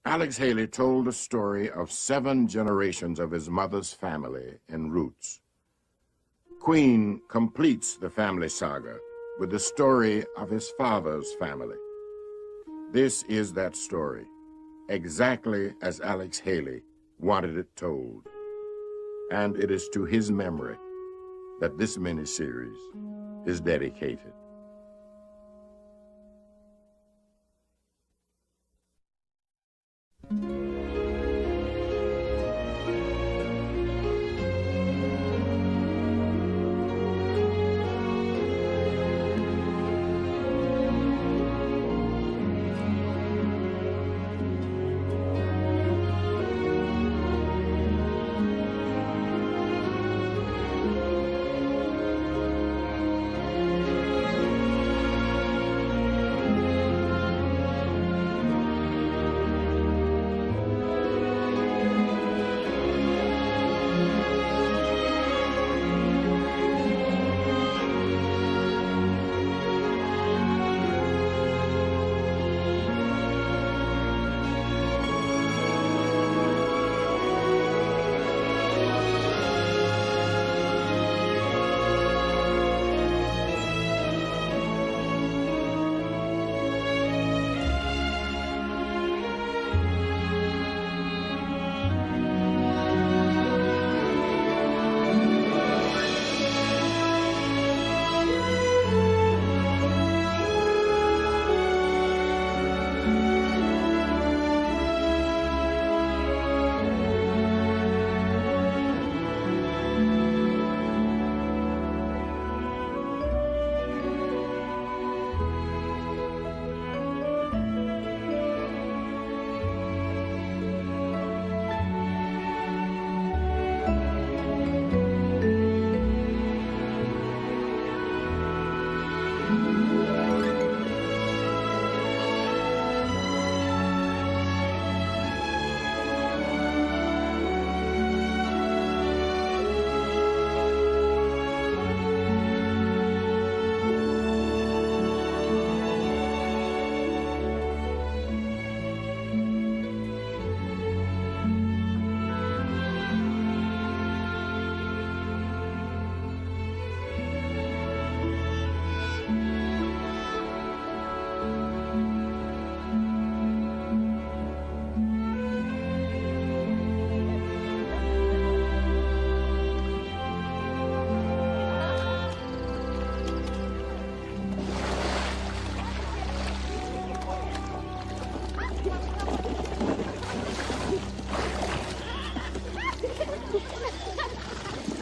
Alex Haley told the story of 7 generations of his mother's family in Roots. Queen completes the family saga with the story of his father's family. This is that story, exactly as Alex Haley wanted it told. And it is to his memory that this miniseries is dedicated.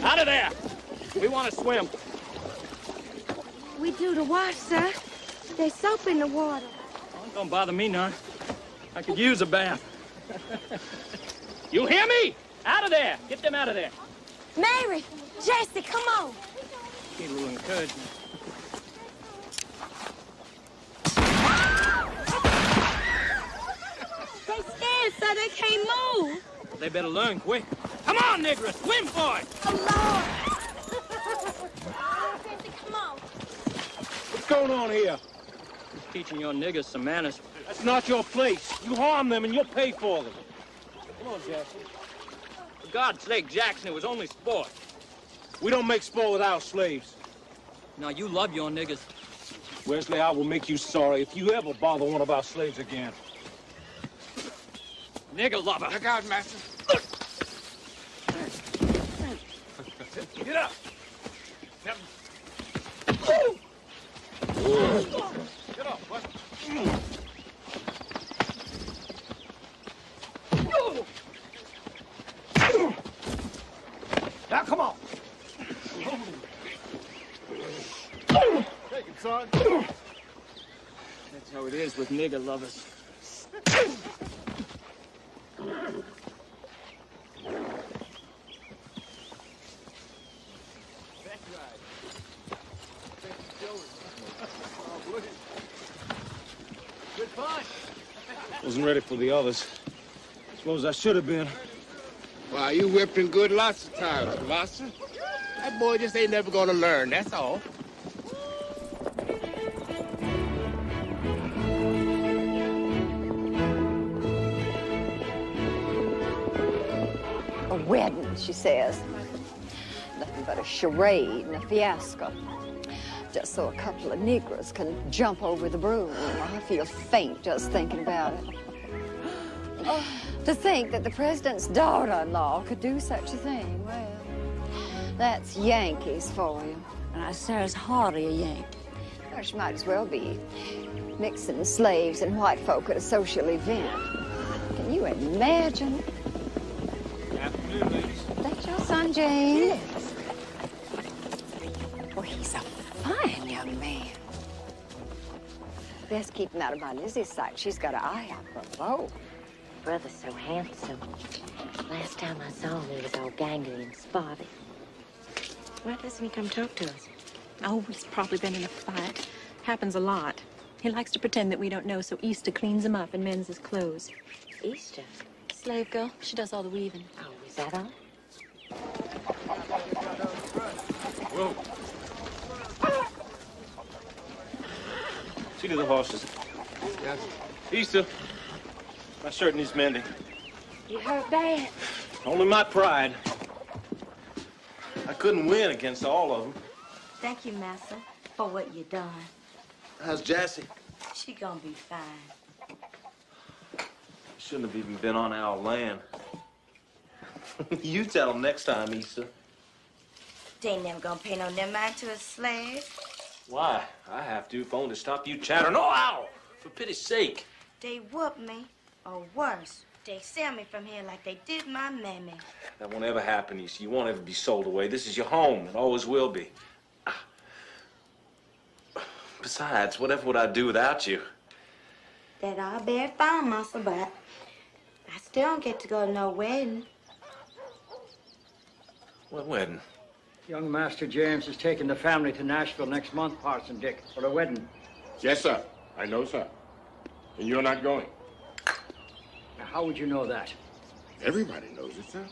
Out of there! We want to swim. We do the wash, sir. There's soap in the water. Oh, don't bother me none. I could use a bath. You hear me? Out of there! Get them out of there. Mary! Jesse, come on! Need a little encouragement. They scared, sir. They can't move. They better learn quick. Come on, nigger! Swim for it! Oh, Lord! Jesse, come on. What's going on here? Just teaching your niggers some manners. That's not your place. You harm them and you'll pay for them. Come on, Jackson. For God's sake, Jackson, it was only sport. We don't make sport with our slaves. Now, you love your niggers. Wesley, I will make you sorry if you ever bother one of our slaves again. Nigger lover. Look out, master. Get up. Get up, what? Now, come on. Take it, son. That's how it is with nigger lovers. Good fun. Wasn't ready for the others. Suppose I should have been. Wow, you whipped him good lots of times, master. That boy just ain't never gonna learn, that's all. wedding, she says. Nothing but a charade and a fiasco. Just so a couple of Negroes can jump over the broom. I feel faint just thinking about it. To think that the president's daughter-in-law could do such a thing, well, that's Yankees for you. And I Sarah's hardly a Yankee. Well, she might as well be mixing slaves and white folk at a social event. Can you imagine? Afternoon, ladies. That's your son, James? Yes. Well, he's a fine young man. Best keep him out of my Lizzie's sight. She's got an eye out for a beau. Brother's so handsome. Last time I saw him, he was all gangly and spotty. Why doesn't he come talk to us? Oh, he's probably been in a fight. Happens a lot. He likes to pretend that we don't know, so Easter cleans him up and mends his clothes. Easter? Slave girl, she does all the weaving. Oh, is that all? Whoa. See to the horses. Yes. Easter, my shirt needs mending. You heard that? Only my pride. I couldn't win against all of them. Thank you, Massa, for what you done. How's Jassy? She gonna be fine. Shouldn't have even been on our land. You tell him next time, Easter. They ain't never gonna pay no mind to a slave. Why? I have to if only to stop you chattering. Oh, ow! For pity's sake. They whoop me, or worse, they sell me from here like they did my mammy. That won't ever happen, Easter. You won't ever be sold away. This is your home and always will be. Besides, whatever would I do without you? That all bear fine, Massa, but I still don't get to go to no wedding. What wedding? Young Master James is taking the family to Nashville next month, Parson Dick, for a wedding. Yes, sir. I know, sir. And you're not going. Now, how would you know that? Everybody knows it, sir.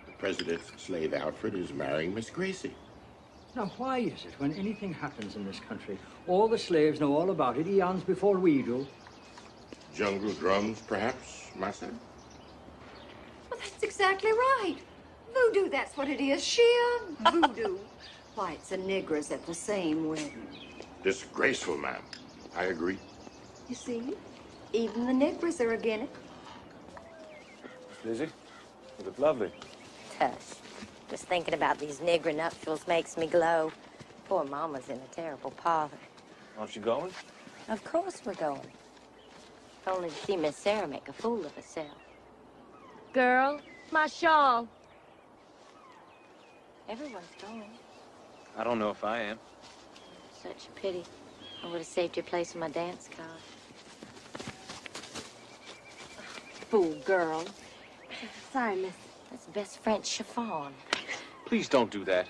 The president's slave Alfred is marrying Miss Gracie. Now, why is it when anything happens in this country, all the slaves know all about it eons before we do? Jungle drums, perhaps, Master? Well, that's exactly right. Voodoo, that's what it is. Sheer voodoo. Whites and niggers at the same wedding. Disgraceful, ma'am. I agree. You see, even the niggers are again it. Lizzie, you look lovely. Tush. Just thinking about these nigger nuptials makes me glow. Poor Mama's in a terrible pother. Aren't you going? Of course we're going. Only to see Miss Sarah make a fool of herself. Girl, my shawl. Everyone's going. I don't know if I am. Such a pity. I would have saved your place on my dance card. Fool girl. Sorry, miss. That's best French chiffon. Please don't do that.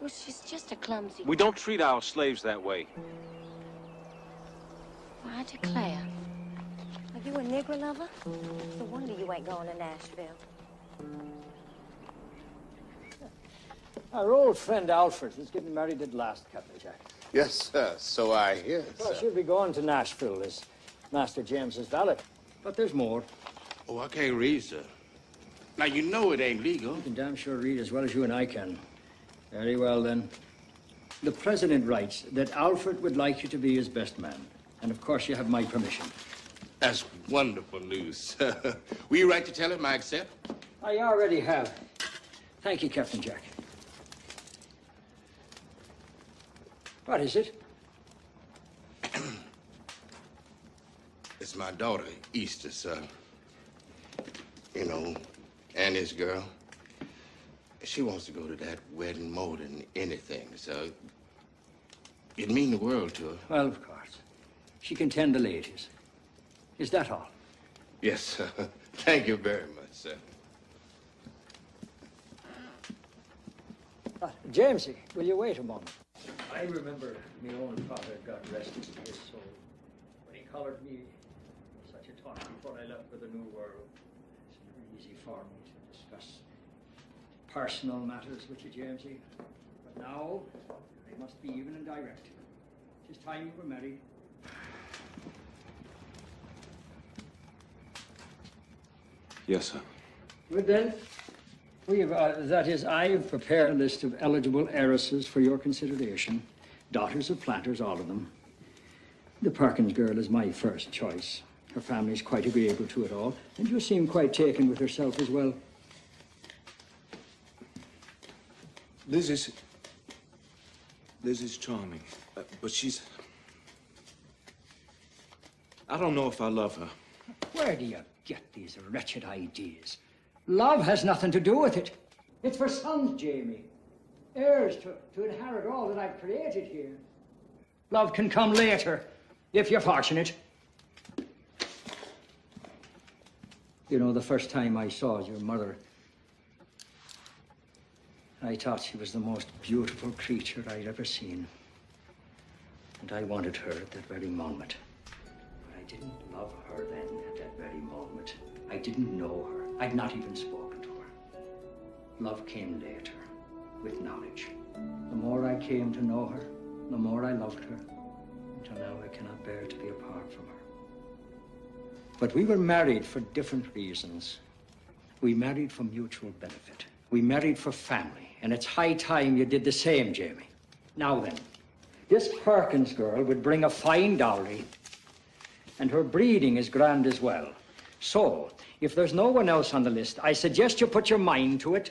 Well, she's just a clumsy... We don't treat our slaves that way. Well, I declare. Are you a nigger lover? No wonder you ain't going to Nashville. Our old friend Alfred is getting married at last, Captain Jack. Yes, sir. So I hear, Well, sir. she'll be going to Nashville as Master James's valet. But there's more. Oh, I can't read, sir. Now, you know it ain't legal. You can damn sure read as well as you and I can. Very well, then. The president writes that Alfred would like you to be his best man. And, of course, you have my permission. That's wonderful news, sir. Will you write to tell him I accept? I already have. Thank you, Captain Jack. What is it? It's my daughter, Easter, sir. You know, Annie's girl. She wants to go to that wedding more than anything, so it'd mean the world to her. Well, of course. She can tend the ladies. Is that all? Yes, sir. Thank you very much, sir. Jamesy, will you wait a moment? I remember my own father, God rest his soul, when he colored me such a talk before I left for the New World. It's never easy for me to discuss personal matters with you, Jamesy. But now, I must be even and direct. It is time you were married. Yes, sir. Good then. I've prepared a list of eligible heiresses for your consideration. Daughters of planters, all of them. The Perkins girl is my first choice. Her family's quite agreeable to it all, and you seem quite taken with herself as well. Liz is charming, but she's... I don't know if I love her. Where do you get these wretched ideas? Love has nothing to do with it. It's for sons, Jamie. Heirs to inherit all that I've created here. Love can come later, if you're fortunate. You know, the first time I saw your mother, I thought she was the most beautiful creature I'd ever seen. And I wanted her at that very moment. But I didn't love her then at that very moment. I didn't know her. I'd not even spoken to her. Love came later, with knowledge. The more I came to know her, the more I loved her. Until now I cannot bear to be apart from her. But we were married for different reasons. We married for mutual benefit. We married for family. And it's high time you did the same, Jamie. Now then, this Perkins girl would bring a fine dowry, and her breeding is grand as well. So, if there's no one else on the list, I suggest you put your mind to it.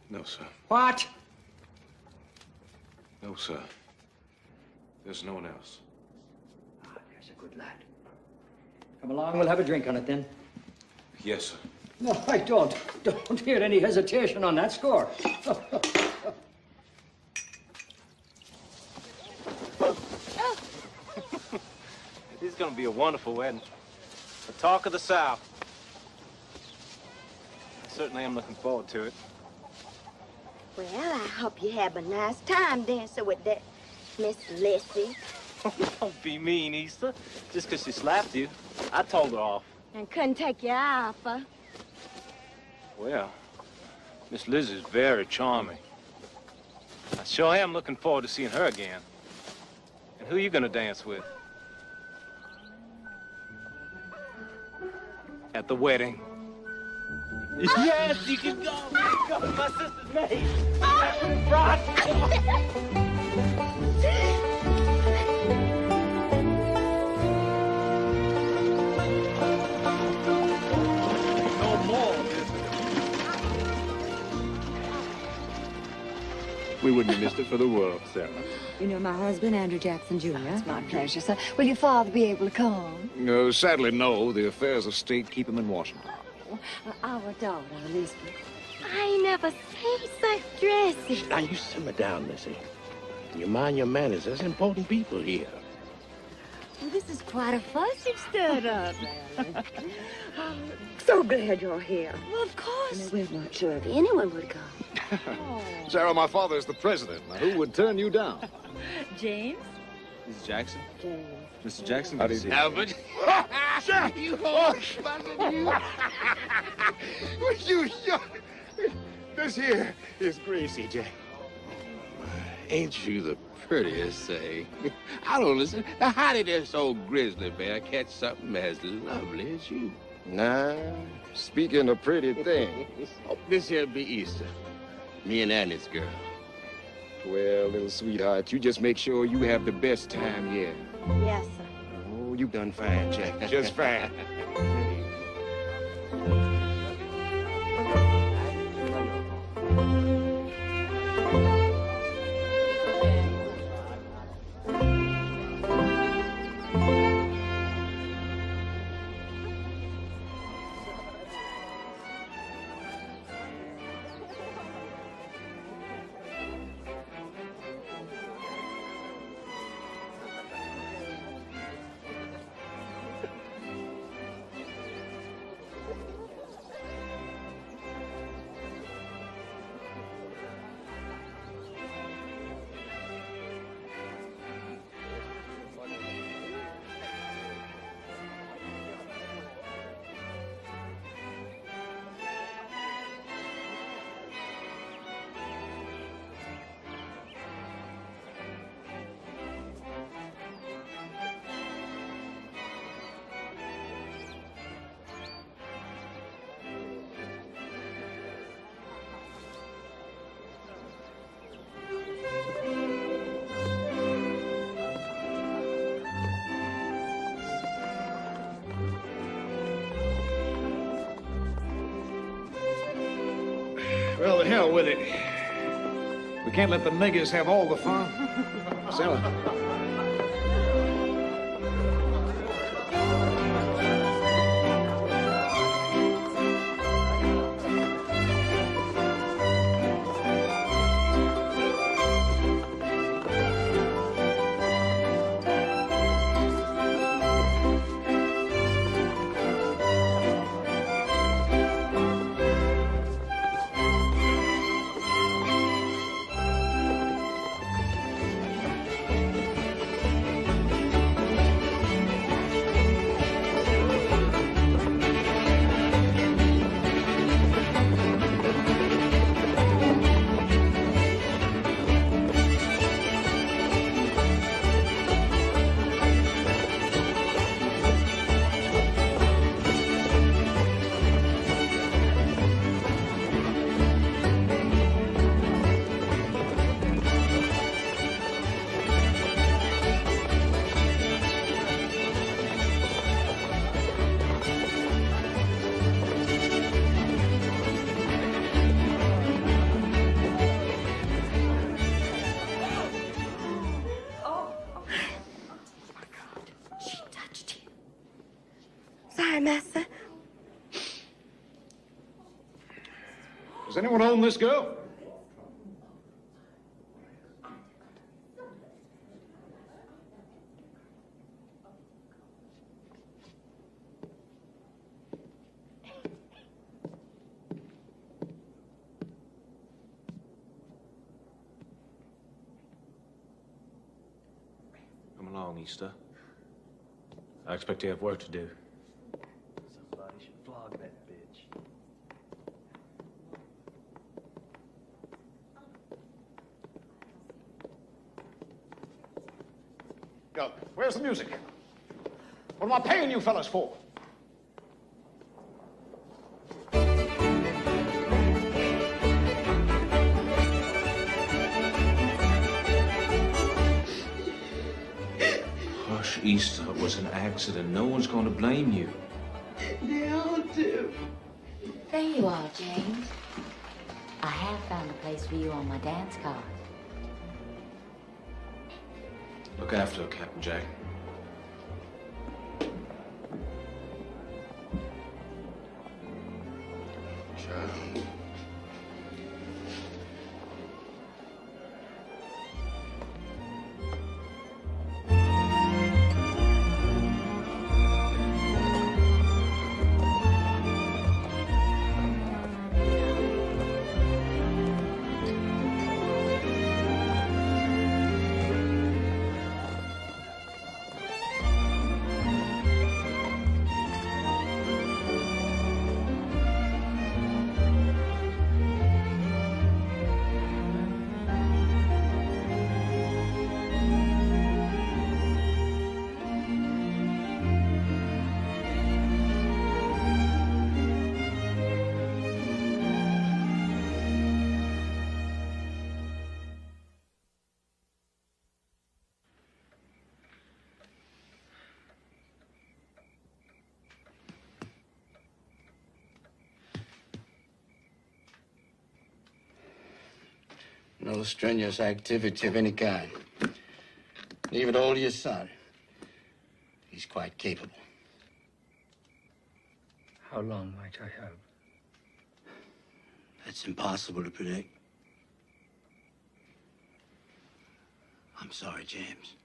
No, sir. What? No, sir. There's no one else. Ah, there's a good lad. Come along, we'll have a drink on it then. Yes, sir. No, I don't. Don't hear any hesitation on that score. This is going to be a wonderful wedding. The talk of the South. I certainly am looking forward to it. Well, I hope you have a nice time dancing with that Miss Lissy. Don't be mean, Easter. Just because she slapped you, I told her off. And couldn't take your eye off her. Well, Miss Liz is very charming. I sure am looking forward to seeing her again. And who are you going to dance with? At the wedding. Yes, you can go. Go to my sister's maid. We wouldn't have missed it for the world, Sarah. You know my husband, Andrew Jackson Jr. It's my pleasure, sir. Will your father be able to come? No, sadly, no. The affairs of state keep him in Washington. Our daughter, Elizabeth. I ain't never seen such dresses. Now, you simmer down, Missy. You mind your manners. There's important people here. Well, this is quite a fuss you've stirred up. I'm so glad you're here. Well, of course. We weren't sure if anyone would come. Sarah, my father is the president. Now, who would turn you down? James? Mrs. Jackson? James. Mr. Jackson? How do you do? Albert. You horse, you sure? This here is Gracie, Jack. Ain't you the prettiest, say? I don't listen. Now, how did this old grizzly bear catch something as lovely as you? Nah, speaking of pretty things. Oh, this here'll be Easter. Me and Annie's girl. Well, little sweetheart, you just make sure you have the best time here. Yes, sir. Oh, you done fine, Jack. Just fine. hell with it. We can't let the niggers have all the fun. Sell it. Master. Does anyone own this girl? Come along, Easter. I expect you have work to do. Somebody should flog that bitch. Yo, where's the music? What am I paying you fellas for? Hush, Easter. It was an accident. No one's going to blame you. They all do. There you are, James. I have found a place for you on my dance card. Look after her, Captain Jack. Child. No strenuous activity of any kind. Leave it all to your son. He's quite capable. How long might I have? That's impossible to predict. I'm sorry, James.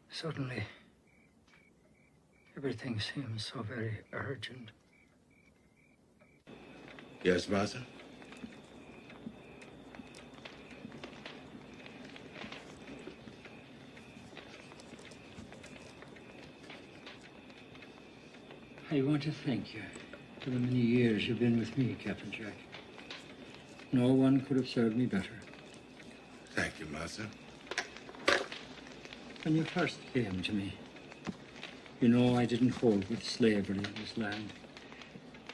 Suddenly, everything seems so very urgent. Yes, Master? I want to thank you for the many years you've been with me, Captain Jack. No one could have served me better. Thank you, Master. When you first came to me, you know I didn't hold with slavery in this land,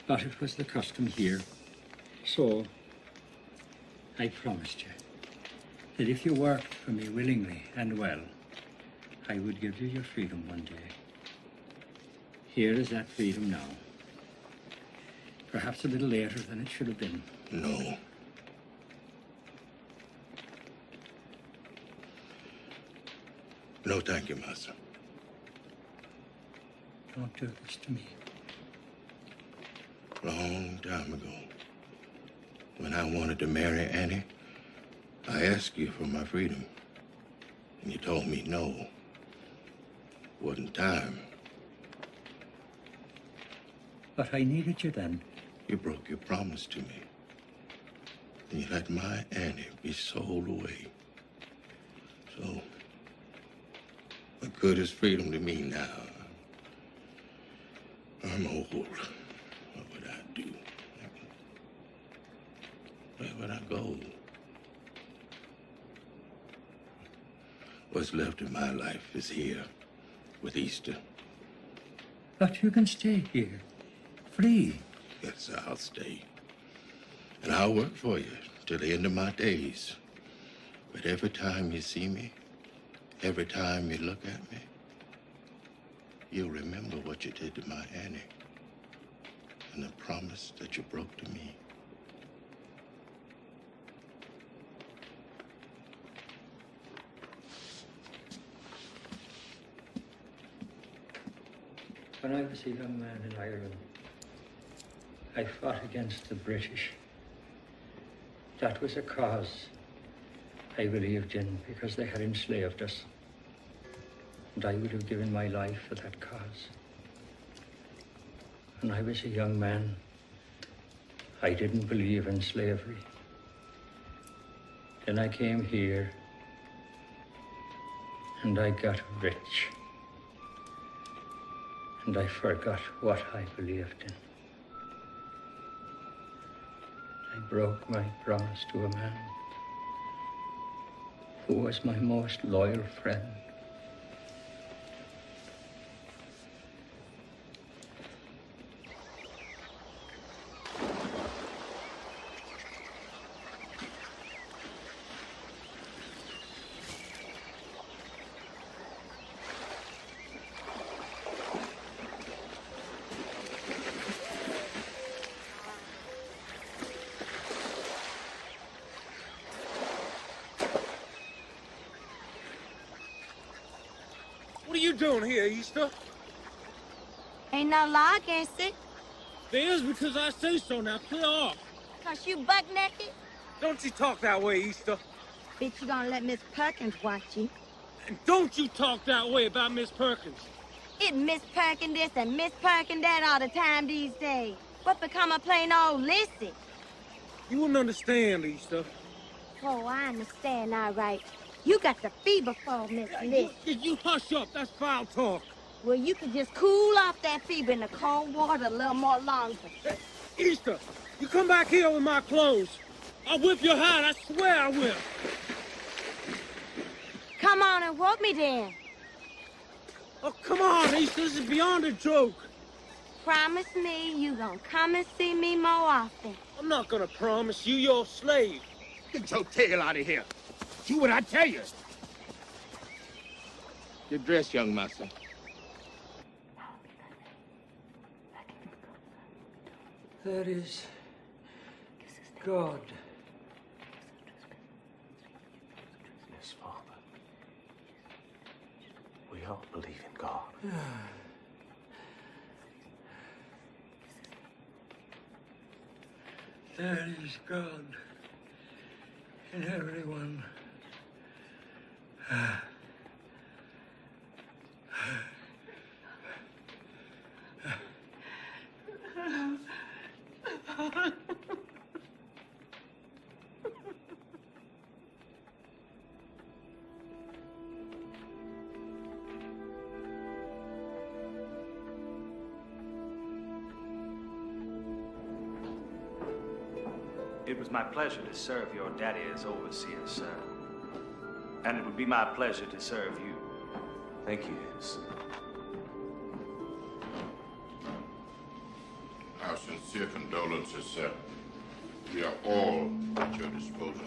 but it was the custom here. So, I promised you that if you worked for me willingly and well, I would give you your freedom one day. Here is that freedom now. Perhaps a little later than it should have been. No. No, thank you, Master. Don't do this to me. Long time ago, when I wanted to marry Annie, I asked you for my freedom. And you told me no. Wasn't time. But I needed you then. You broke your promise to me. And you let my Annie be sold away. So, what good is freedom to me now? I'm old. What would I do? Where would I go? What's left of my life is here with Easter. But you can stay here, free. Yes, I'll stay. And I'll work for you till the end of my days. But every time you see me, every time you look at me, you'll remember what you did to my Annie and the promise that you broke to me. When I was a young man in Ireland, I fought against the British. That was a cause I believed in because they had enslaved us. And I would have given my life for that cause. When I was a young man, I didn't believe in slavery. Then I came here and I got rich. And I forgot what I believed in. I broke my promise to a man who was my most loyal friend. What are you doing here, Easter? Ain't no law against it. There is because I say so. Now clear off. 'Cause you buck naked? Don't you talk that way, Easter. Bitch, you gonna let Miss Perkins watch you. And don't you talk that way about Miss Perkins. It Miss Perkins this and Miss Perkins that all the time these days. What become of plain old Lissy? You wouldn't understand, Easter. Oh, I understand all right. You got the fever for Miss Lissy. You hush up. That's foul talk. Well, you could just cool off that fever in the cold water a little more longer. Easter, you come back here with my clothes. I'll whip your hide. I swear I will. Come on and whoop me then. Oh, come on, Easter. This is beyond a joke. Promise me you gonna come and see me more often. I'm not gonna promise you you're a slave. Get your tail out of here. Do what I tell you. Get dressed, young master. That is God. Yes, Father. We all believe in God. There is God in everyone. It was my pleasure to serve your daddy as overseer, sir. And it would be my pleasure to serve you. Thank you, Hiss. Our sincere condolences, sir. We are all at your disposal.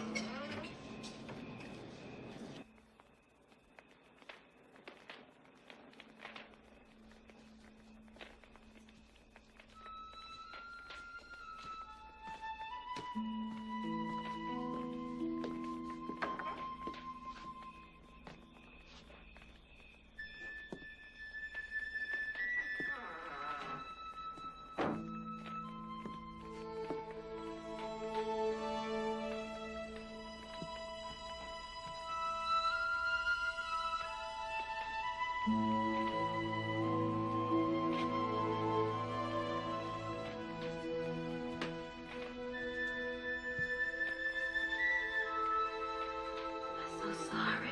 I'm so sorry.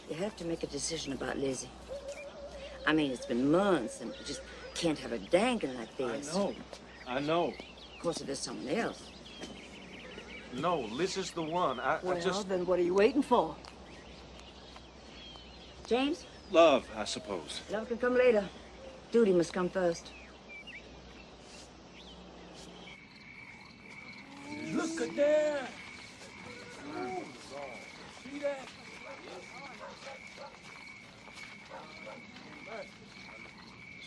You have to make a decision about Lizzie. I mean, it's been months, and you just can't have her dangling like this. I know. Of course, if there's someone else. No, Liz is the one. I just... then what are you waiting for? James? Love, I suppose. Love can come later. Duty must come first. Look at there! See that?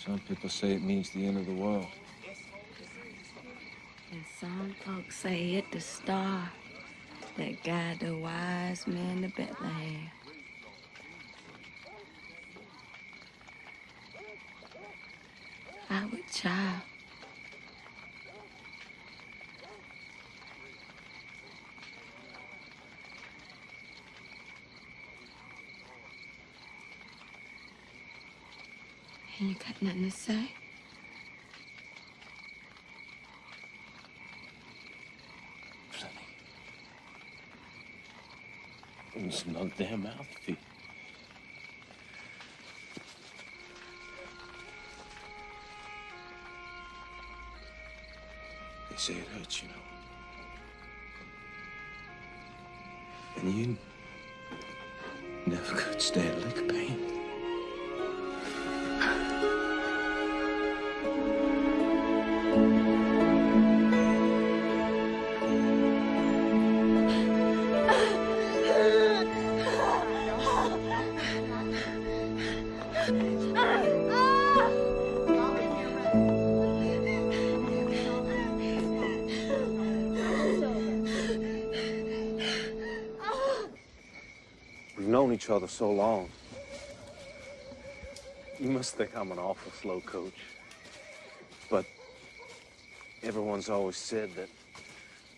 Some people say it means the end of the world. And some folks say it the star that guide the wise men to Bethlehem. Our child. You got nothing to say? There's no damn mouth to feed. They say it hurts, you know. And you never could stand a lick of pain. We've known each other so long. You must think I'm an awful slow coach. But everyone's always said that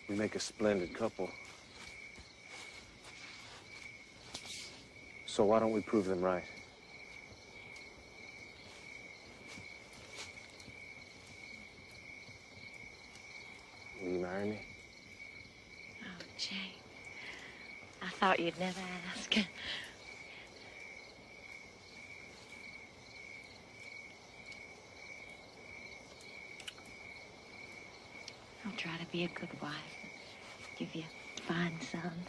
we make a splendid couple. So why don't we prove them right? Will you marry me? Oh, Jane. I thought you'd never ask. I'll try to be a good wife. Give you fine sons.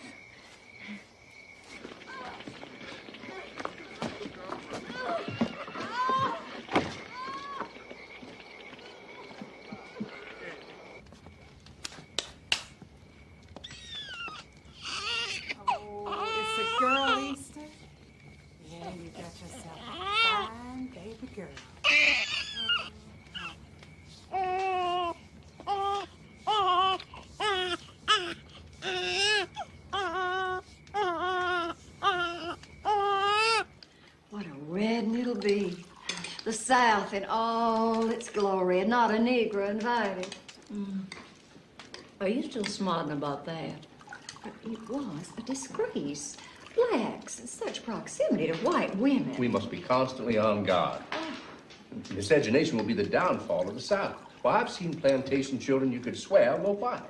South in all its glory and not a Negro invited. Are you still smarting about that? It was a disgrace. Blacks in such proximity to white women. We must be constantly on guard. Miscegenation will be the downfall of the South. Well, I've seen plantation children you could swear no white.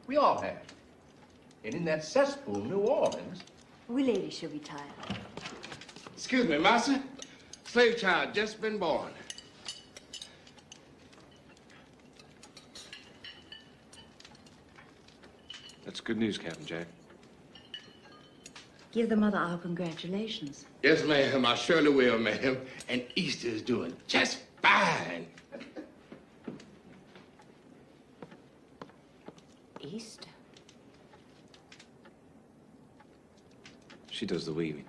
We all have. And in that cesspool, New Orleans... We ladies shall be tired. Excuse me, master. Slave child just been born. That's good news, Captain Jack. Give the mother our congratulations. Yes, ma'am. I surely will, ma'am. And Easter is doing just fine. Easter? She does the weaving.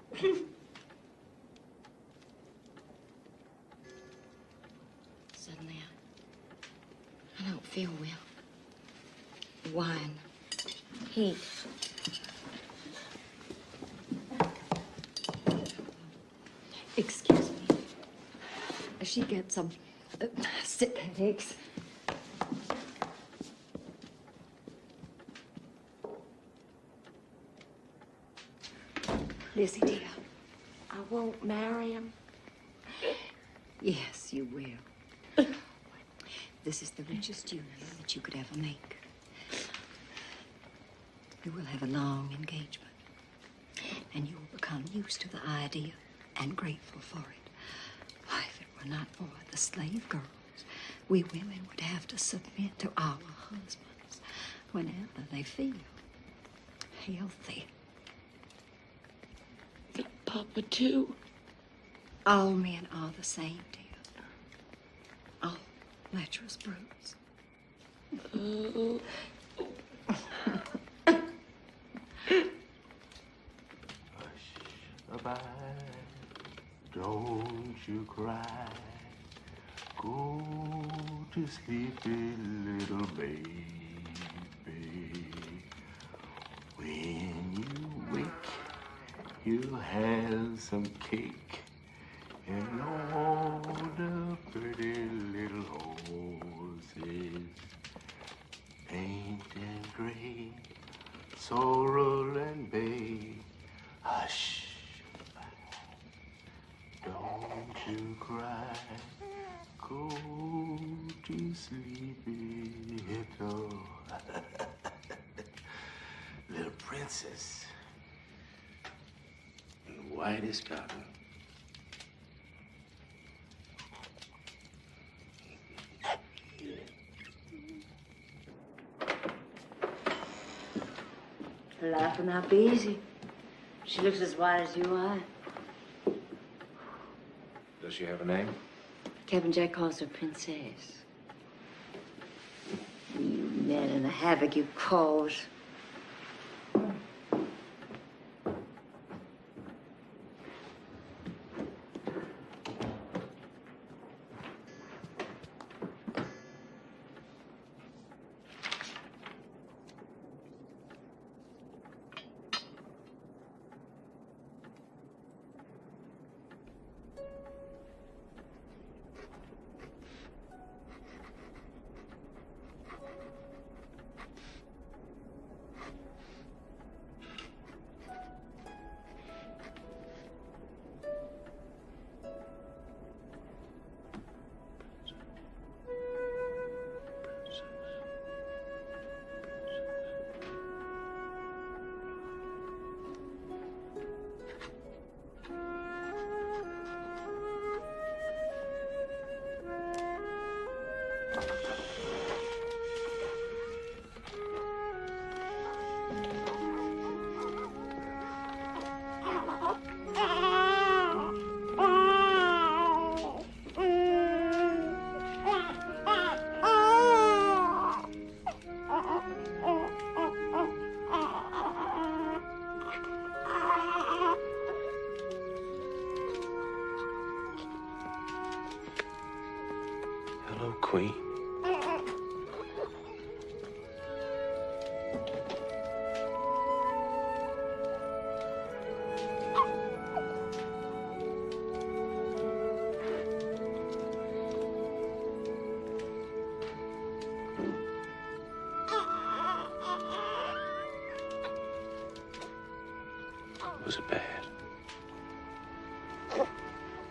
Suddenly, I don't feel well. Wine. Heat. Excuse me. She gets some sick headaches. Lizzie, dear. I won't marry him. Yes, you will. This is the richest union that you could ever make. We will have a long engagement, and you will become used to the idea and grateful for it. Why, if it were not for the slave girls, we women would have to submit to our husbands whenever they feel healthy. Papa, too. All men are the same, dear. All lecherous brutes. Oh. Bye-bye. Don't you cry. Go to sleepy little baby. When you wake, you'll have some cake and all the pretty little horses. Paint and gray, sorrel and bay. Hush, don't you cry. Go to sleepy little, little princess. And white as cotton. Her life will not be easy. She looks as white as you are. Does she have a name? Captain Jack calls her Princess. You men and the havoc you cause. was it bad?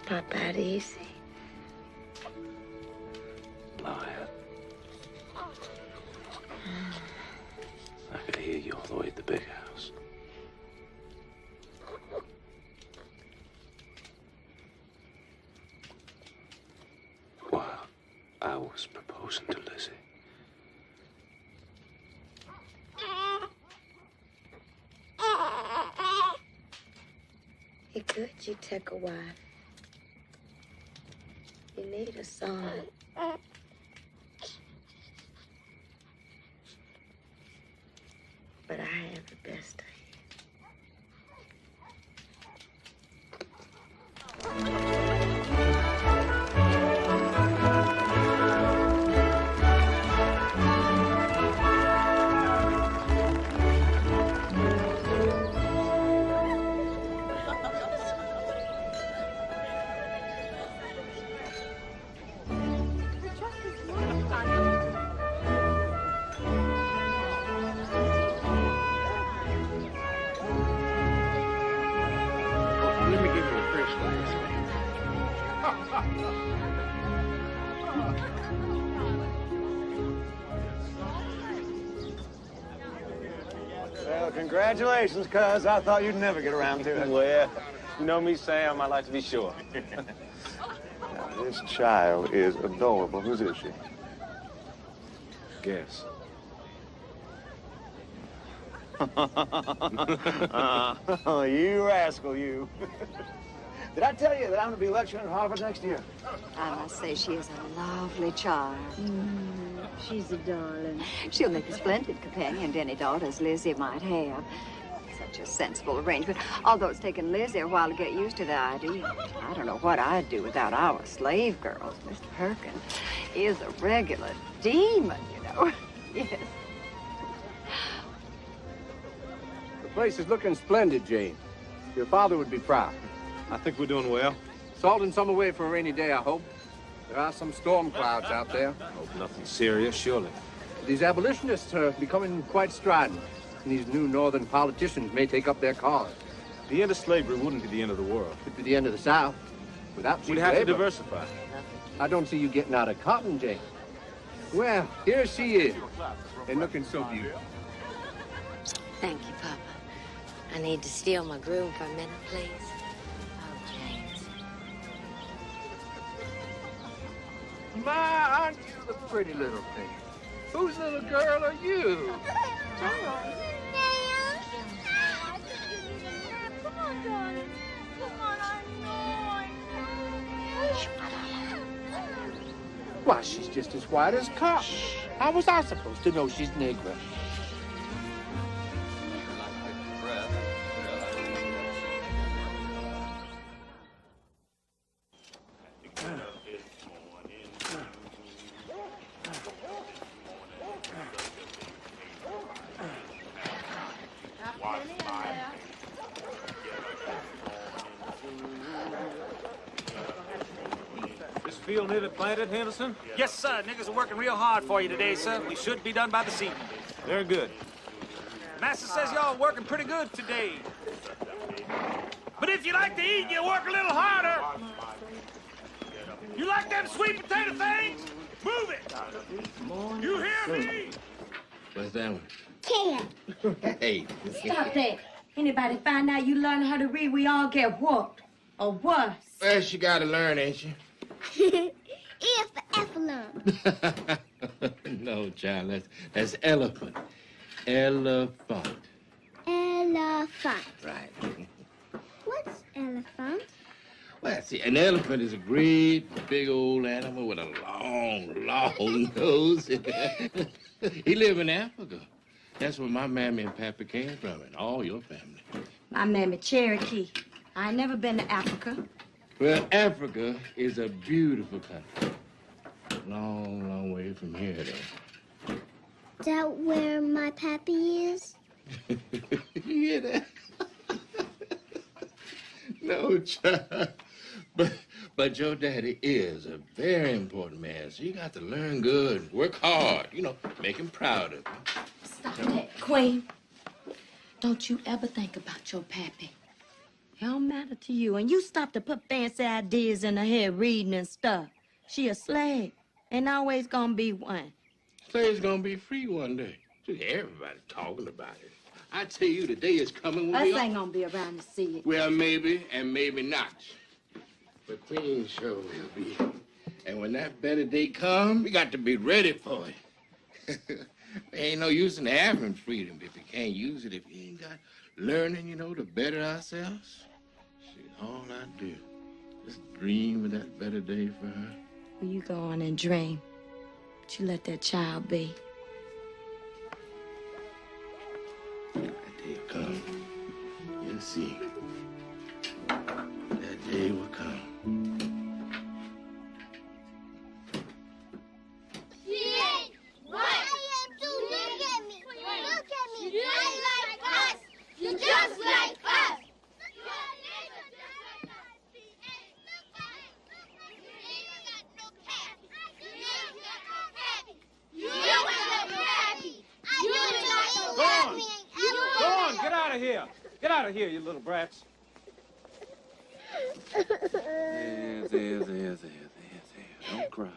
Pop out easy. Liar. I could hear you all the way at the big house. While I was proposing to Lizzie. It could you take a wife. You need a son. But I have the best of Let me give you a fresh glass. Well, congratulations, cuz. I thought you'd never get around to it. Well, you know me, Sam. I like to be sure. Now, this child is adorable. Whose is she? Guess. You rascal, you. Did I tell you that I'm going to be lecturing at Harvard next year? I must say she is a lovely child. She's a darling. She'll make a splendid companion to any daughters Lizzie might have. Such a sensible arrangement. Although it's taken Lizzie a while to get used to the idea. I don't know what I'd do without our slave girls. Mr. Perkins is a regular demon, you know. Yes. The place is looking splendid, Jane. Your father would be proud. I think we're doing well. Salt and some away for a rainy day, I hope. There are some storm clouds out there. Hope nothing serious, surely. These abolitionists are becoming quite strident. And these new northern politicians may take up their cause. The end of slavery wouldn't be the end of the world. It'd be the end of the South. Without cheap We'd have to labor. diversify. I don't see you getting out of cotton, Jane. Well, here she is. And looking so beautiful. Thank you, Papa. I need to steal my groom for a minute, please. Oh, James. My, aren't you the pretty little thing? Whose little girl are you? Why, she's just as white as cotton. How was I supposed to know she's Negro? This field nearly planted, Henderson? Yes, sir. Niggas are working real hard for you today, sir. We should be done by this evening. Very good. Master says y'all are working pretty good today. But if you like to eat, you work a little harder. You like them sweet potato things? Move it. You hear me? What's that one? Can't. Hey. Stop that. Anybody find out you learn how to read, we all get whooped. Or worse. Well, she got to learn, ain't she? It's the effluent. No, child, that's elephant. Elephant. Elephant. Right. What's elephant? Well, see, an elephant is a great, big old animal with a long nose. He live in Africa. That's where my mammy and pappy came from, and all your family. My mammy Cherokee. I ain't never been to Africa. Well, Africa is a beautiful country. Long way from here, though. Is that where my pappy is? You hear that? No, child. But your daddy is a very important man, so you got to learn good, work hard, you know, make him proud of you. Stop that, Queen. Don't you ever think about your pappy. It don't matter to you. And you stop to put fancy ideas in her head, reading and stuff. She a slave. Ain't always gonna be one. Slave's gonna be free one day. Just everybody talking about it. I tell you, the day is coming when Us we ain't gonna be around to see it. Well, maybe and maybe not. But Queen sure will be. And when that better day comes, we got to be ready for it. There ain't no use in having freedom if you can't use it, if you ain't got learning, to better ourselves. See, all I do is dream of that better day for her. Well, you go on and dream. But you let that child be. That day will come. You'll see. That day will come. Just like us. Go on, get out of here. Get out of here, you little brats. There. Don't cry.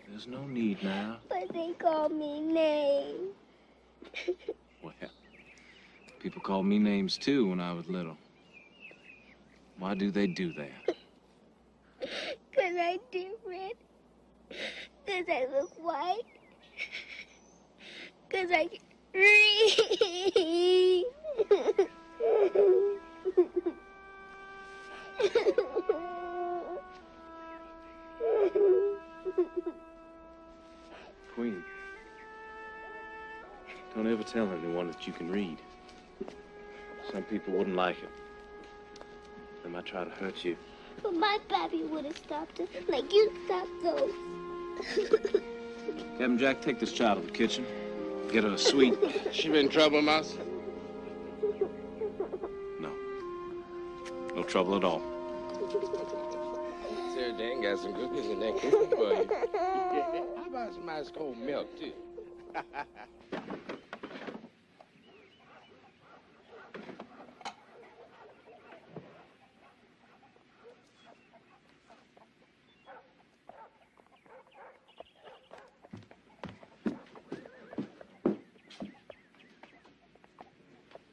There's no need now. But they call me names. Well, people called me names too when I was little. Why do they do that? 'Cause I'm different. 'Cause I look white. 'Cause I can read. Queen, don't ever tell anyone that you can read. Some people wouldn't like it. They might try to hurt you. But my pappy would have stopped us like you stopped those. Captain Jack, take this child to the kitchen. Get her a sweet. She been in trouble, Mouse? No trouble at all. Sarah Jane got some cookies in that cookie for you. How about some ice cold milk, too?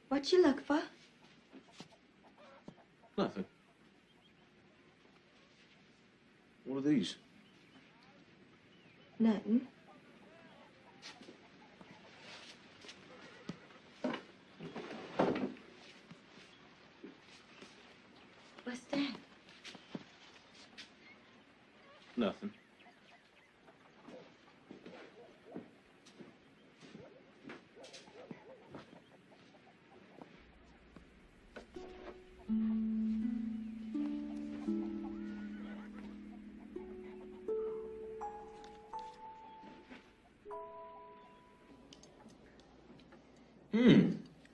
What you look for? Nothing. What are these? Nothing. What's that? Nothing.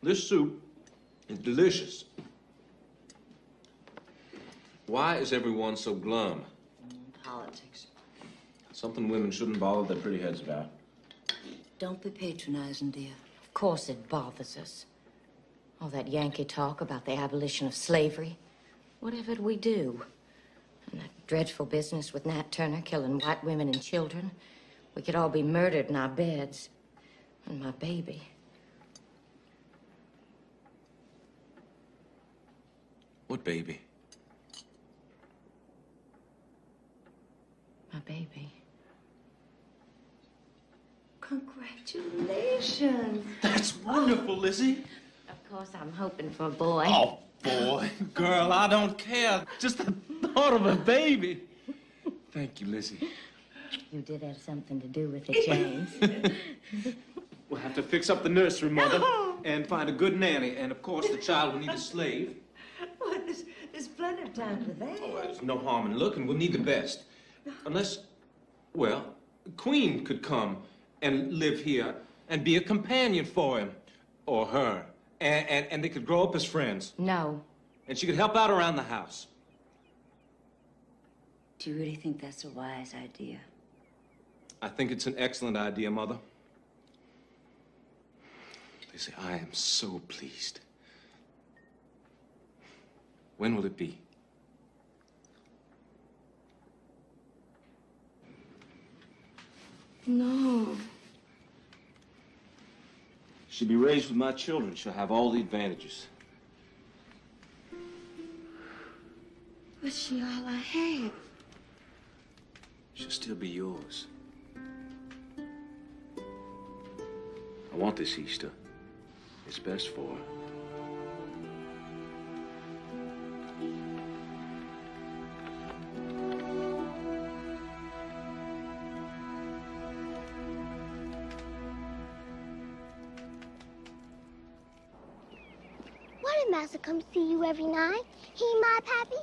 This soup is delicious. Why is everyone so glum? Politics. Something women shouldn't bother their pretty heads about. Don't be patronizing, dear. Of course it bothers us. All that Yankee talk about the abolition of slavery. Whatever did we do? And that dreadful business with Nat Turner killing white women and children. We could all be murdered in our beds. And my baby. What baby? My baby. Congratulations. That's wonderful, Lizzie. Of course, I'm hoping for a boy. Oh, boy. Girl, I don't care. Just the thought of a baby. Thank you, Lizzie. You did have something to do with it, James. We'll have to fix up the nursery, Mother, and find a good nanny. And, of course, the child will need a slave. Well, there's plenty of time for that. Oh, there's no harm in looking. We'll need the best. Unless, well, Queen could come and live here and be a companion for him or her. And they could grow up as friends. No. And she could help out around the house. Do you really think that's a wise idea? I think it's an excellent idea, Mother. Lizzie, I am so pleased. When will it be? No. She'll be raised with my children. She'll have all the advantages. But she all I had. She'll still be yours. I want this Easter. It's best for her. Why did Master come see you every night? He my pappy?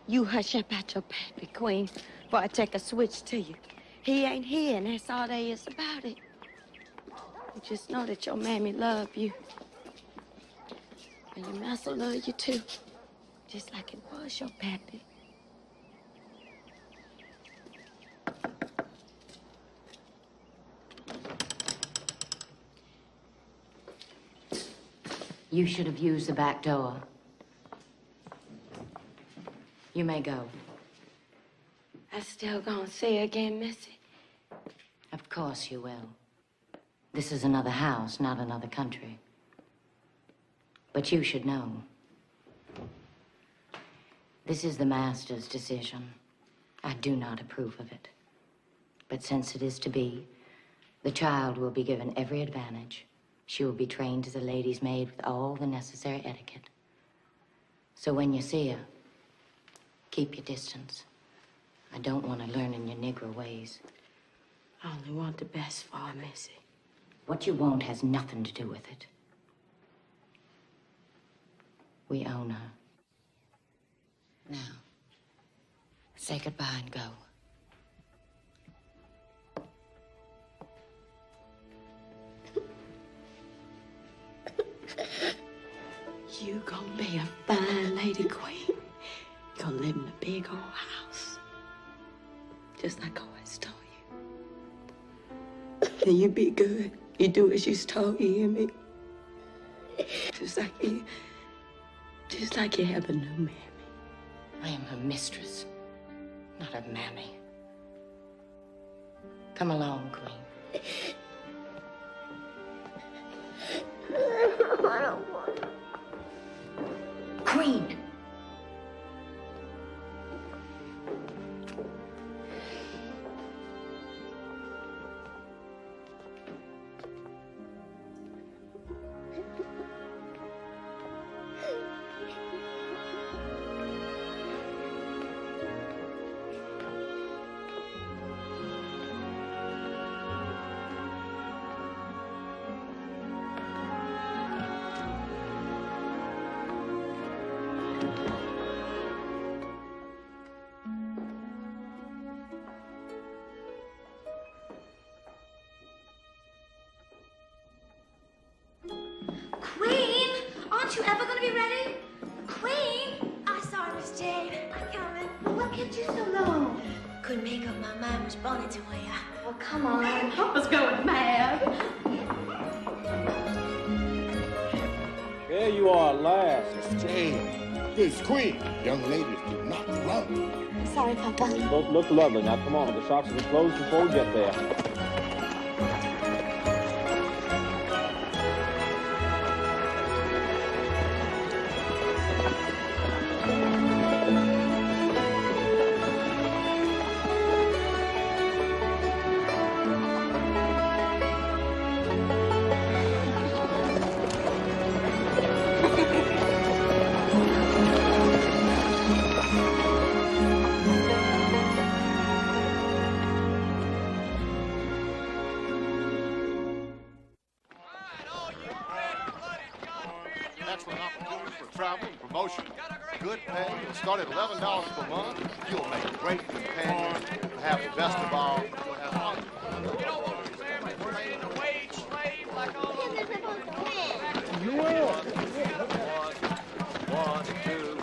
You hush up at your pappy, Queen, before I take a switch to you. He ain't here, and that's all there is about it. You just know that your mammy love you. And your master love you, too. Just like it was your pappy. You should have used the back door. You may go. I still gonna see her again, Missy? Of course you will. This is another house, not another country. But you should know. This is the master's decision. I do not approve of it. But since it is to be, the child will be given every advantage. She will be trained as a lady's maid with all the necessary etiquette. So when you see her, keep your distance. I don't want to learn in your Negro ways. I only want the best for her, Missy. What you want has nothing to do with it. We own her. Now, say goodbye and go. You gonna be a fine lady, Queen. You gonna live in a big old house. Just like I always told you. And you be good. You do as you's told, you hear me? Just like you have a new mammy. I am her mistress, not her mammy. Come along, Queen. I don't want to. Queen! Queen, aren't you ever going to be ready? Queen! I'm sorry, Miss Jane. I'm coming. Well, what kept you so long? Couldn't make up my mind which bonnet to wear. Well, come on. Papa's going mad. There you are at last. Miss Jane, this Queen. Young ladies do not run. I'm sorry, Papa. You both look lovely. Now, come on. The shops will be closed before we get there. Excellent opportunity for travel and promotion. Good pay. You'll start at $11 per month. You'll make a great companion. Have the best of all. You'll have fun. You don't want your family being a wage slave like all of them. You will. One, two,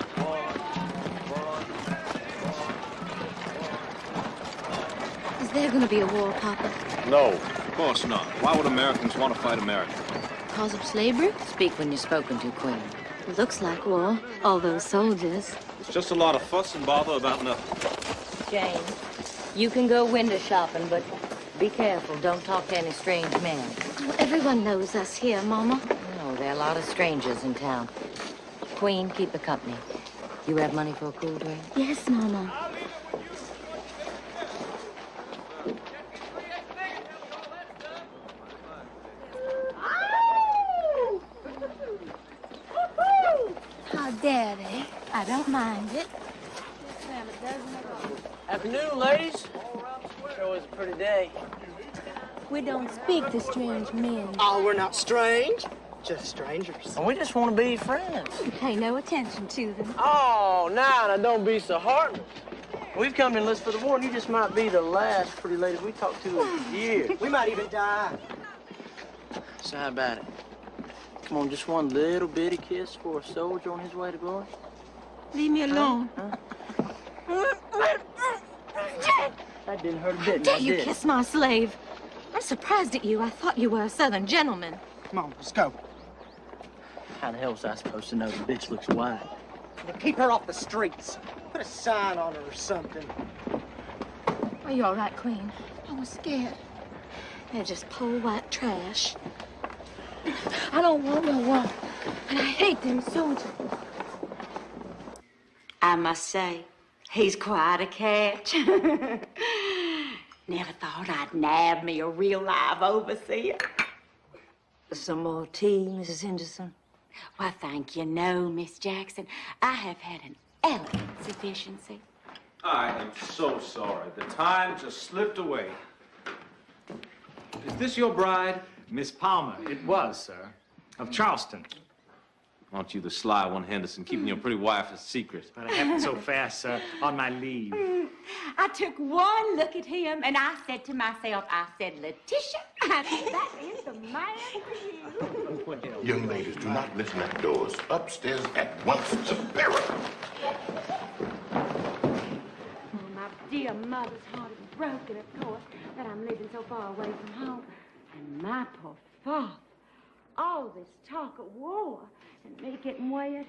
Is there going to be a war, Papa? No, of course not. Why would Americans want to fight America? Because of slavery? Speak when you're spoken to, Queen. Looks like war. All those soldiers. It's just a lot of fuss and bother about nothing. Jane, you can go window shopping, but be careful. Don't talk to any strange men. Oh, everyone knows us here, Mama. No, there are a lot of strangers in town. Queen, keep the company. You have money for a cool drink? Yes, Mama. How dare they? I don't mind it. Afternoon, ladies. Sure was a pretty day. We don't speak to strange men. Oh, we're not strange. Just strangers. And we just want to be friends. Pay no attention to them. Oh, now don't be so heartless. We've come to enlist for the war, and you just might be the last pretty lady we talk to in years. We might even die. So how about it? Come on, just one little bitty kiss for a soldier on his way to glory? Leave me alone. That didn't hurt a bit, Dare now, you did it? kiss my slave? I'm surprised at you. I thought you were a Southern gentleman. Come on, let's go. How the hell was I supposed to know the bitch looks white? Well, keep her off the streets. Put a sign on her or something. Are you all right, Queen? I was scared. They're just poor white trash. I don't want no war, and I hate them soldiers. I must say, he's quite a catch. Never thought I'd nab me a real live overseer. Some more tea, Mrs. Henderson? Why, thank you. No, Miss Jackson. I have had an elegant sufficiency. I am so sorry. The time just slipped away. Is this your bride? Miss Palmer, it was, sir. Of Charleston. Aren't you the sly one, Henderson, keeping your pretty wife a secret? But it happened so fast, sir, on my leave. I took one look at him and I said to myself, Letitia, that is the man for you. Young ladies, do not listen at doors. Upstairs at once. Superior. Oh, my dear mother's heart is broken, of course, that I'm living so far away from home. And my poor father, all this talk of war and me getting wed.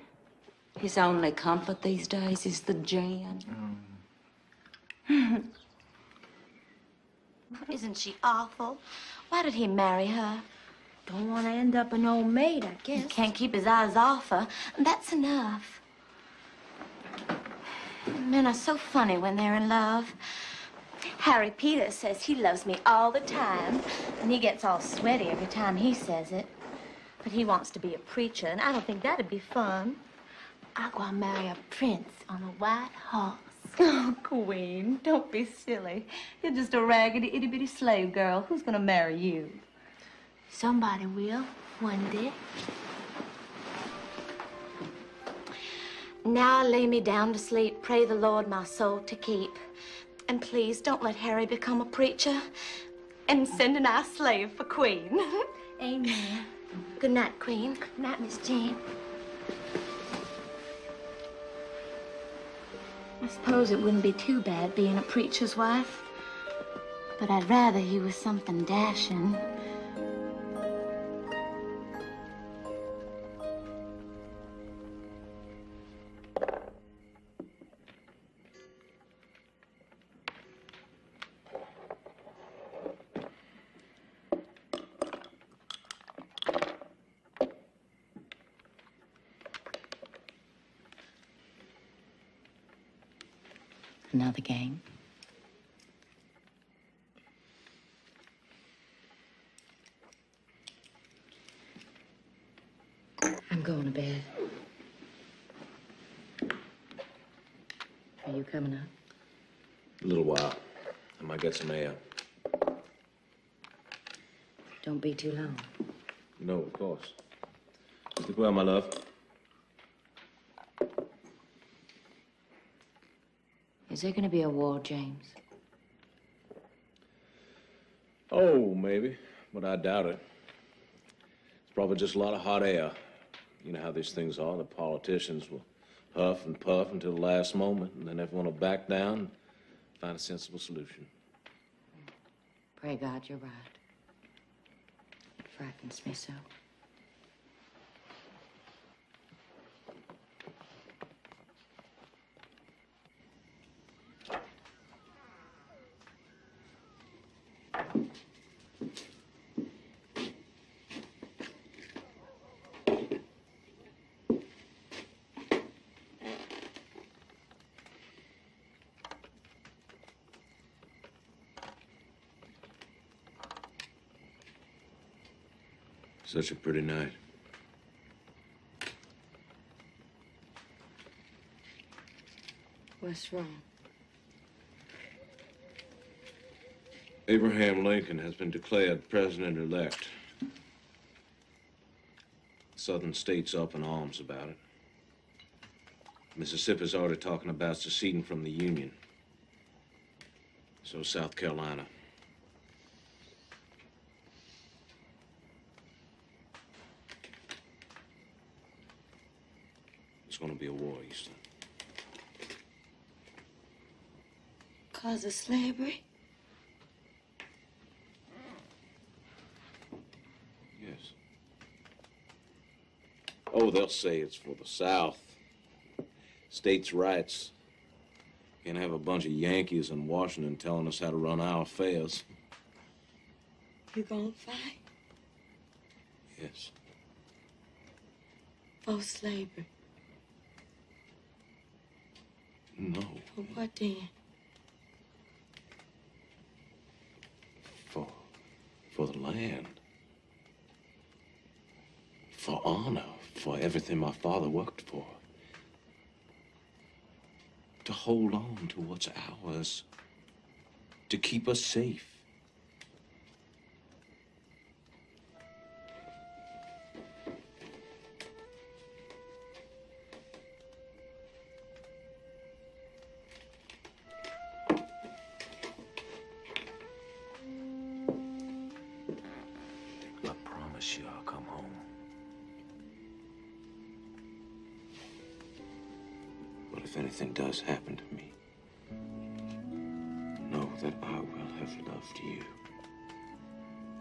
His only comfort these days is the gin. Isn't she awful? Why did he marry her? Don't want to end up an old maid, I guess. He can't keep his eyes off her, and that's enough. Men are so funny when they're in love. Harry Peters says he loves me all the time, and he gets all sweaty every time he says it. But he wants to be a preacher, and I don't think that'd be fun. I'll go and marry a prince on a white horse. Oh, Queen, don't be silly. You're just a raggedy, itty-bitty slave girl. Who's gonna marry you? Somebody will, one day. Now I lay me down to sleep. Pray the Lord my soul to keep. And please don't let Harry become a preacher. And send a nice slave for Queen. Amen. Good night, Queen. Good night, Miss Jane. I suppose it wouldn't be too bad being a preacher's wife. But I'd rather he was something dashing. Another game? I'm going to bed. Are you coming up? A little while. I might get some air. Don't be too long. No, of course. Sleep well, my love. Is there going to be a war, James? Oh, maybe, but I doubt it. It's probably just a lot of hot air. You know how these things are. The politicians will huff and puff until the last moment, and then everyone will back down and find a sensible solution. Pray God you're right. It frightens me so. Such a pretty night. What's wrong? Abraham Lincoln has been declared president-elect. Southern states up in arms about it. Mississippi's already talking about seceding from the Union. So South Carolina. It's gonna be a war, Easton. 'Cause of slavery? Yes. Oh, they'll say it's for the South. States' rights. Can't have a bunch of Yankees in Washington telling us how to run our affairs. You gonna fight Yes. for slavery? No. For what then? For the land. For honor. For everything my father worked for. To hold on to what's ours. To keep us safe. I promise you I'll come home. But if anything does happen to me, know that I will have loved you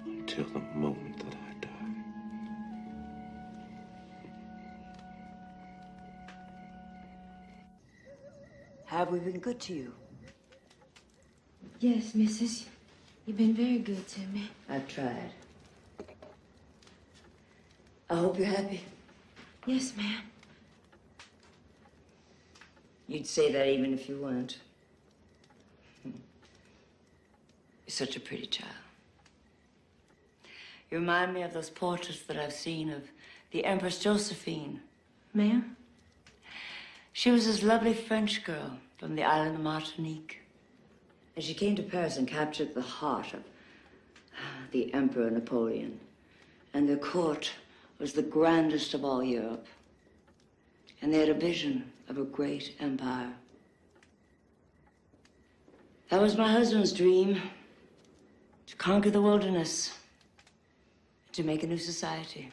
until the moment that I die. Have we been good to you? Yes, Mrs. You've been very good to me. I've tried. I hope you're happy. Yes, ma'am. You'd say that even if you weren't. You're such a pretty child. You remind me of those portraits that I've seen of the Empress Josephine. Ma'am? She was this lovely French girl from the island of Martinique. And she came to Paris and captured the heart of the Emperor Napoleon. And their court was the grandest of all Europe. And they had a vision of a great empire. That was my husband's dream, to conquer the wilderness, to make a new society.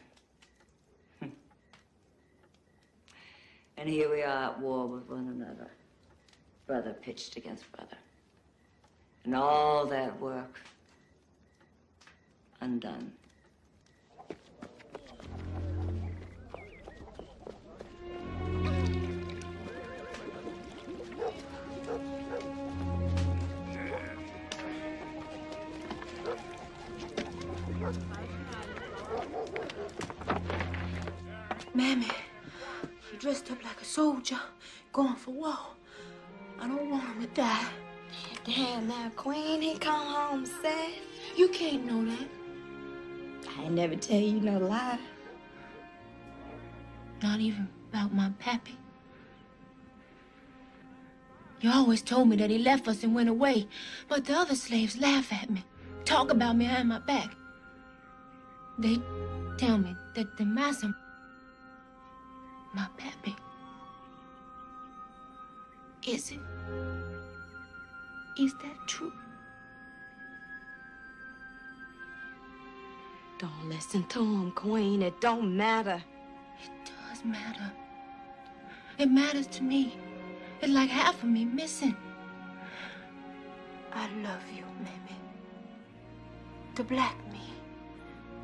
And here we are at war with one another, brother pitched against brother. And all that work undone. Mammy, you dressed up like a soldier, going for war. I don't want him to die. Damn, now, Queen, he come home safe. You can't know that. I ain't never tell you no lie. Not even about my pappy. You always told me that he left us and went away, but the other slaves laugh at me, talk about me behind my back. They tell me that the master, my pappy, is it? Is that true? Don't listen to him, Queen. It don't matter. It does matter. It matters to me. It's like half of me missing. I love you, Mammy. The black me.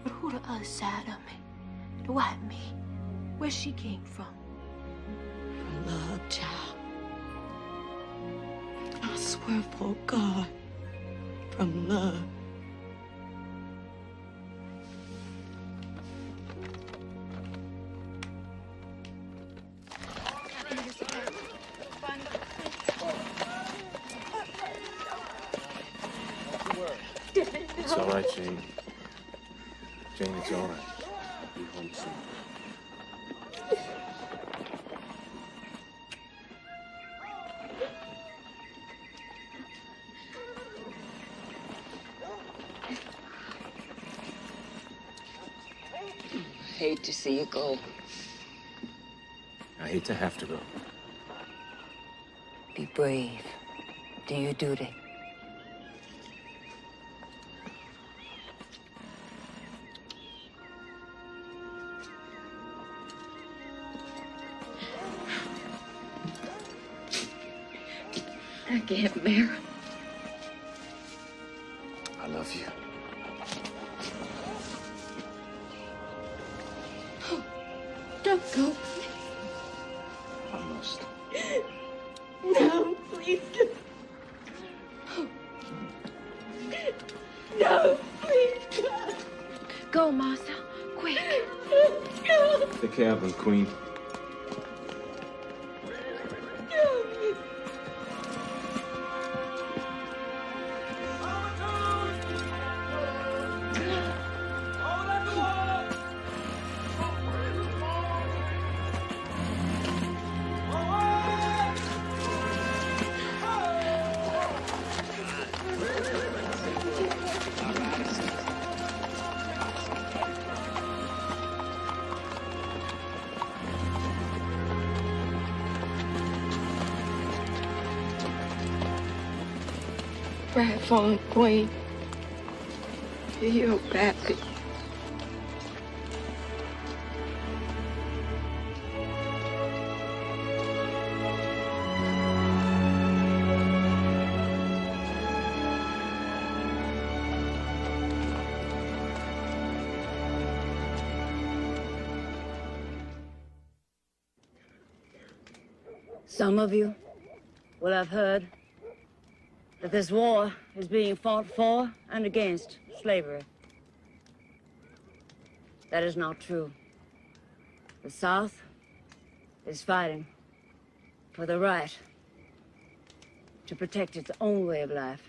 But who the other side of me? The white me. Where she came from? From love, child. I swear for God, from love. It's all right, Jane. Jane, it's all right. son. Hate to see you go. I hate to have to go. Be brave. Do your duty. I can't bear it. I love you. Don't go. I must. No, please don't. No, please don't. Go, Martha. Quick. The cabin, Queen. Right phone, Queen. You Pappy. Some of you will have heard that this war is being fought for and against slavery. That is not true. The South is fighting for the right to protect its own way of life.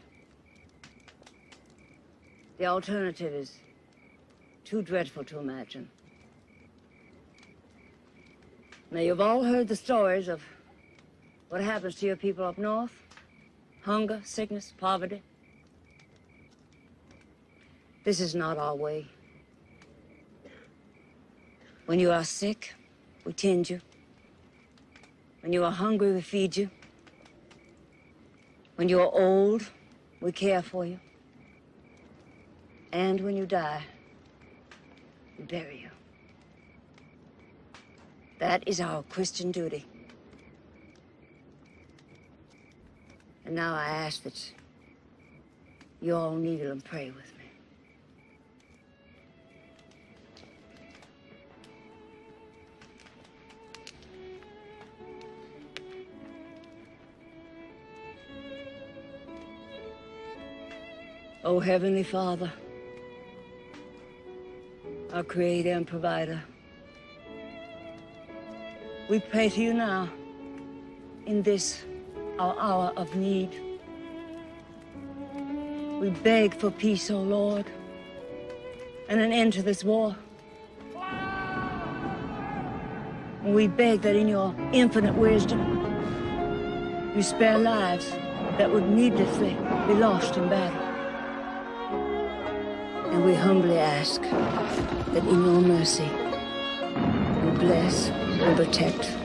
The alternative is too dreadful to imagine. Now, you've all heard the stories of what happens to your people up north. Hunger, sickness, poverty. This is not our way. When you are sick, we tend you. When you are hungry, we feed you. When you are old, we care for you. And when you die, we bury you. That is our Christian duty. And now I ask that you all kneel and pray with me. Oh, Heavenly Father, our Creator and Provider, we pray to you now in this, our hour of need. We beg for peace, O Lord, and an end to this war. And we beg that in your infinite wisdom, you spare lives that would needlessly be lost in battle. And we humbly ask that in your mercy, you bless and protect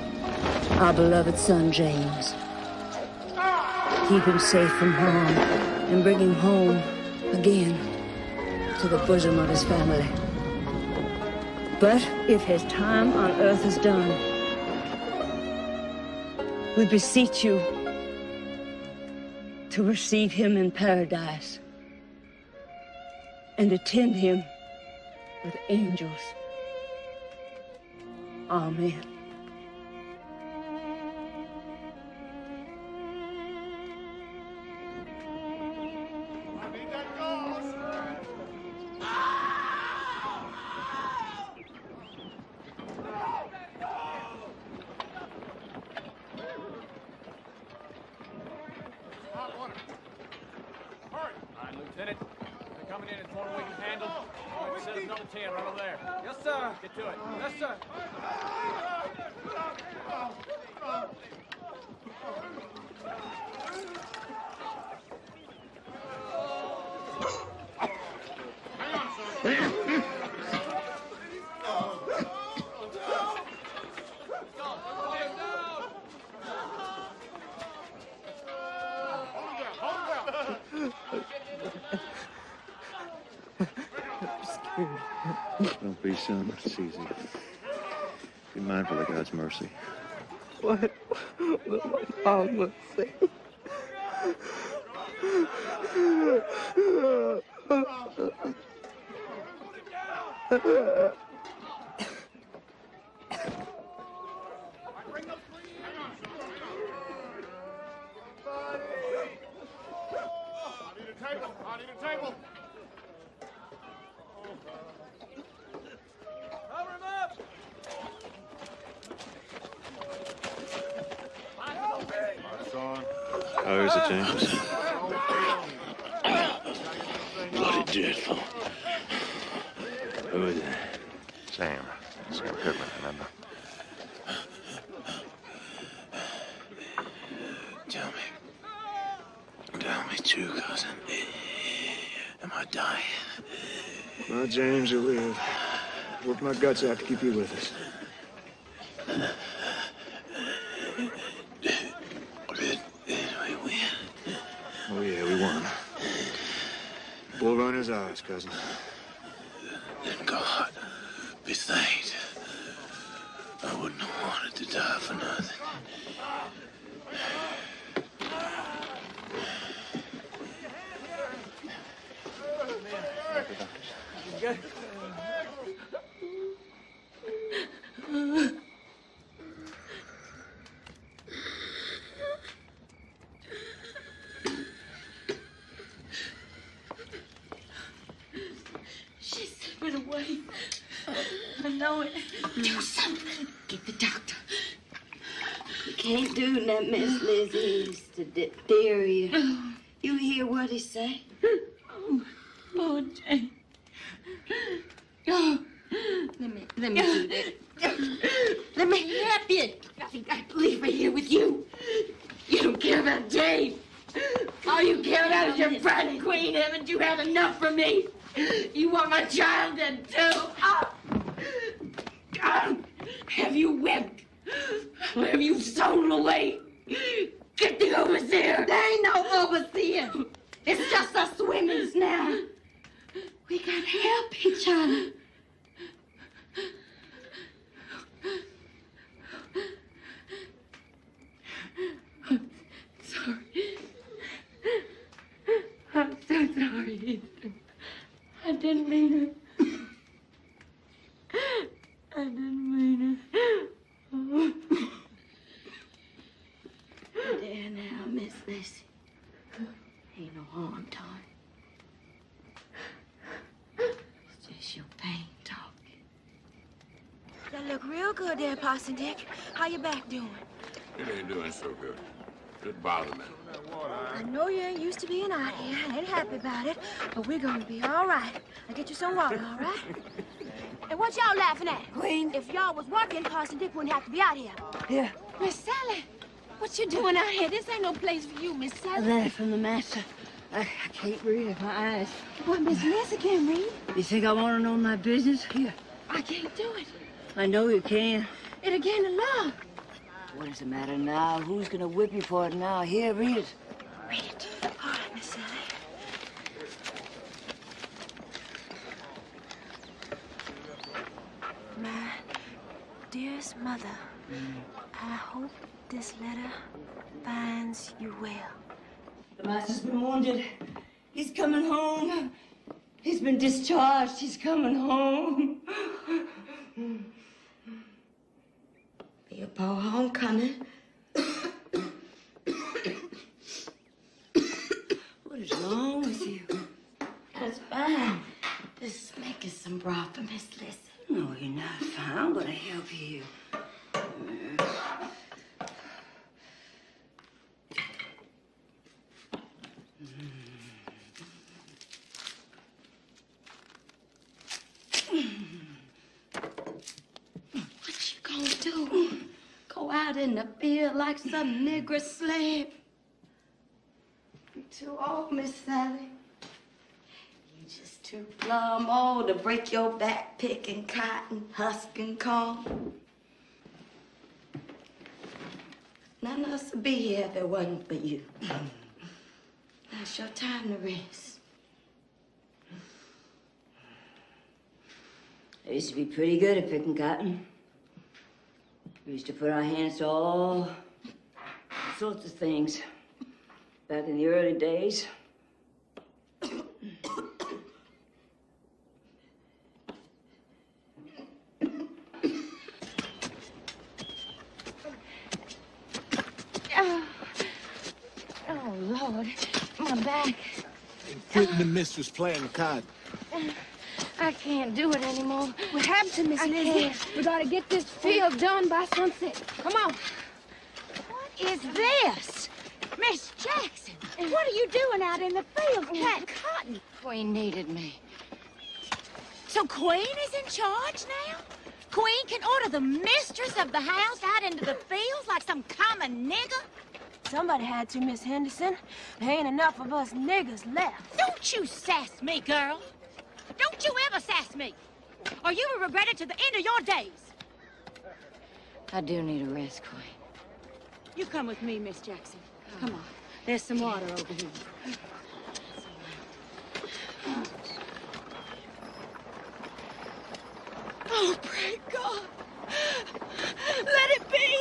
our beloved son, James. Keep him safe from harm and bring him home again to the bosom of his family. But if his time on earth is done, we beseech you to receive him in paradise and attend him with angels. Amen. Lieutenant, they're coming in at more than we can handle. There's number 10 right over there. Yes, sir. Get to it. Yes, sir. Don't be, son. It's easy. Be mindful of God's mercy. What will my mama say? I need a table. Cover him up! Son. How is it, James? Bloody dreadful. Who is it? Sam. Sam Goodman, remember? Tell me true, cousin. Am I dying? Well, James, you live. Worked my guts out to keep you with us. We win. Oh, yeah, we won. Bull run his eyes, cousin. Then God be thanked. I wouldn't have wanted to die for nothing. Good. She's slipping away. I know it. Do something. Get the doctor. You can't do nothing, Miss Lizzie. It's the diphtheria. You hear what he say? Oh, Jane. Oh, let me do that. Let me help you. I think I leave her here with you. You don't care about Jane. All you care about is your bride, Queen. Haven't you had enough from me? You want my child dead too? Have you wept? Have you stolen away? Get the overseer. There ain't no overseer. It's just us women's now. We gotta help each other. Sorry. I'm so sorry, Ethan. I didn't mean it. I didn't mean it. Oh. There now, Miss Lizzie. Ain't no harm done. It's just your pain talking. You look real good there, Parson Dick. How your back doing? It ain't doing so good. It bothers me. I know you ain't used to being out here. I ain't happy about it, but we're gonna be all right. I'll get you some water, all right? And what y'all laughing at? Queen. If y'all was working, Parson Dick wouldn't have to be out here. Here. Miss Sally, what you doing out here? This ain't no place for you, Miss A Sally. letter from the master. I can't read it. My eyes. What, Miss Lizzie can't read? You think I want to know my business? Here. I can't do it. I know you can. It against the law. What does it matter now? Who's gonna whip you for it now? Here, read it. Read it. All right, Miss Sally. My dearest mother, I hope this letter finds you well. The master's been wounded. He's coming home. He's been discharged. He's coming home. Be a poor homecoming. What is wrong with you? That's fine. Just making some broth for Miss Lizzie. No, you're not fine. I'm gonna help you. do? Go out in the field like some nigger slave? You're too old, Miss Sally. You just too plumb old to break your back picking cotton, husking corn. None of us would be here if it wasn't for you. Now it's your time to rest. I used to be pretty good at picking cotton. We used to put our hands to all sorts of things back in the early days. Oh, Lord, my back. Quitting the mistress playing cotton. I can't do it anymore. What happened to Miss Lizzie? We gotta get this field done by sunset. Come on. What is this? Miss Jackson, what are you doing out in the field cutting cotton? Queen needed me. So Queen is in charge now? Queen can order the mistress of the house out into the fields like some common nigger? Somebody had to, Miss Henderson. There ain't enough of us niggers left. Don't you sass me, girl. Don't you ever sass me, or you will regret it to the end of your days. I do need a rest, Queen. You come with me, Miss Jackson. Come on. There's some water over here. Oh, pray God. Let it be.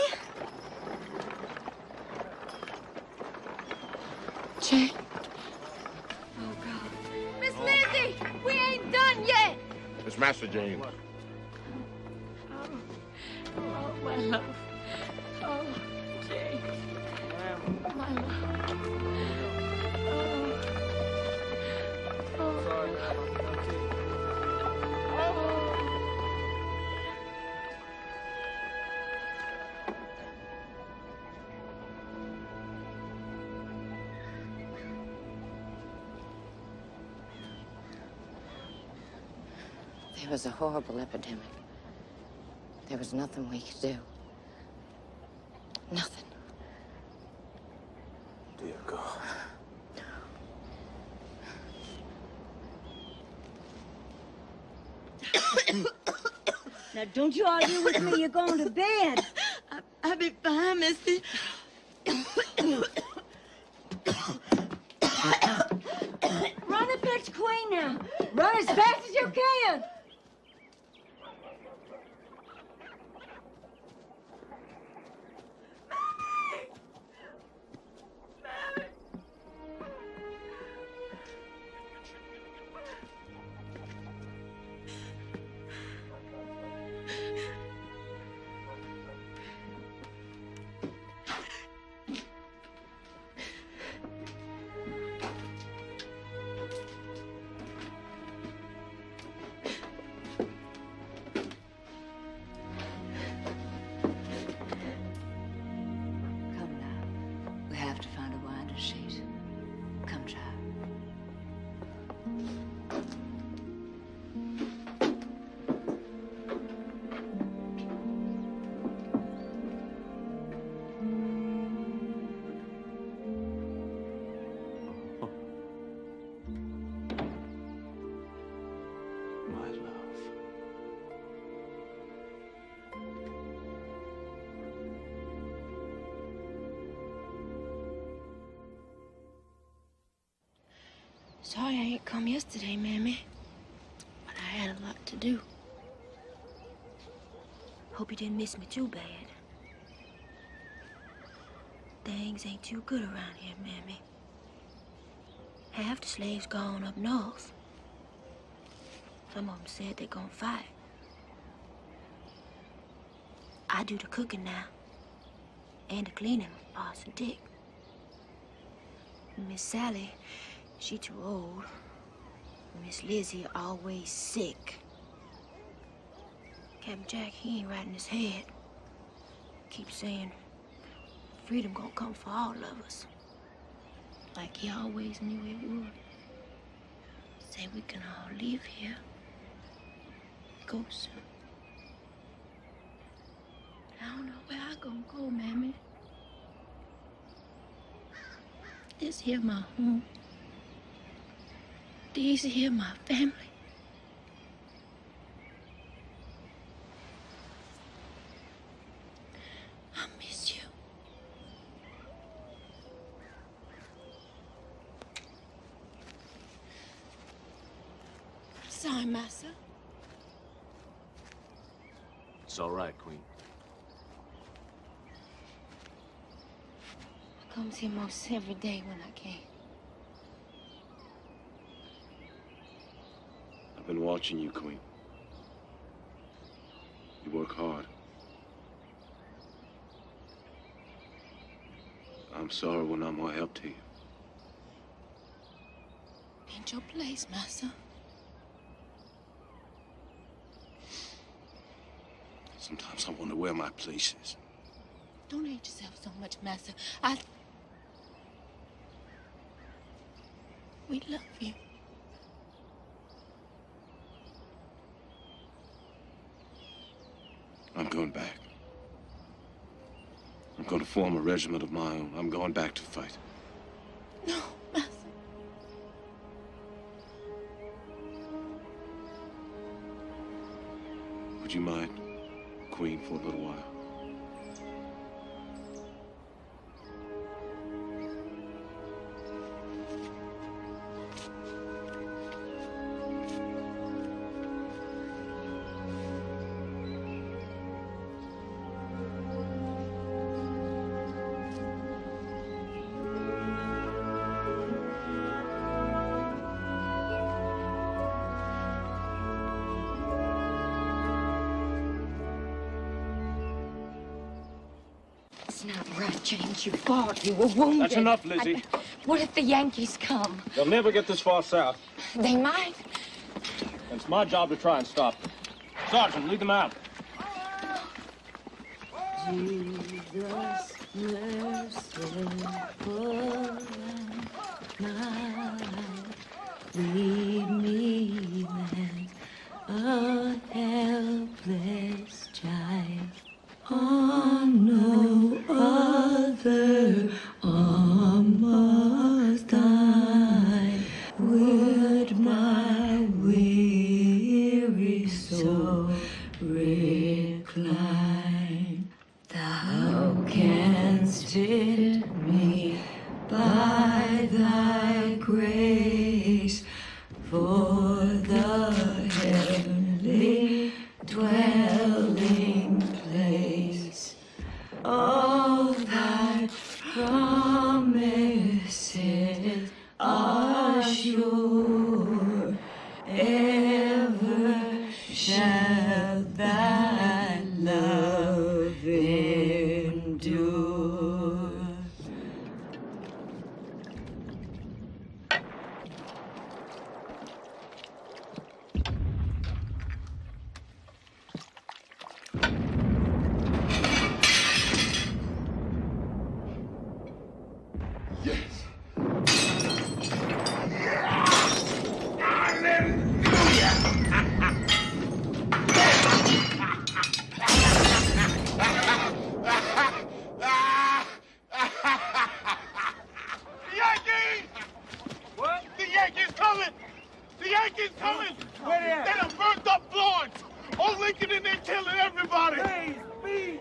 Jane. Oh, God. Miss Lizzie, we ain't done yet. It's Master Jane. Oh, my love. Oh, Jane. My love. There was a horrible epidemic. There was nothing we could do. Nothing. Dear God. Now, don't you argue with me. You're going to bed. I'll be fine, Missy. Run and fetch Queen now. Run as fast as you can. We have to find a winding sheet. Come, child. My love. Sorry I ain't come yesterday, Mammy. But I had a lot to do. Hope you didn't miss me too bad. Things ain't too good around here, Mammy. Half the slaves gone up north. Some of them said they're gonna fight. I do the cooking now. And the cleaning with Parson Dick. Miss Sally, she too old. Miss Lizzie always sick. Captain Jack, he ain't right in his head. Keeps saying freedom gonna come for all of us. Like he always knew it would. Say we can all live here. Go soon. I don't know where I gonna go, Mammy. This here my home. These here my family. I miss you. Sorry, Massa. It's all right, Queen. I come here most every day when I can. I've been watching you, Queen. You work hard. I'm sorry we're not more help to you. Ain't your place, Massa. Sometimes I wonder where my place is. Don't hate yourself so much, Massa. We love you. I'm going back. I'm going to form a regiment of my own. I'm going back to fight. No, Massa. Would you mind, Queen, for a little while? It's not right, James. You fought. You were wounded. That's enough, Lizzie. What if the Yankees come? They'll never get this far south. They might. It's my job to try and stop them. Sergeant, lead them out. Jesus, merciful night, lead me as a helpless child. On no other arm must I, would my weary soul recline. Thou canst fit me by thy grace for the heavenly dwelling place. All thy promises are sure, ever shall thy love endure. The Yankees! What? The Yankees coming! The Yankees coming! Where they at? They done burnt up Florence! Old Lincoln and they're killing everybody! Hey, speed!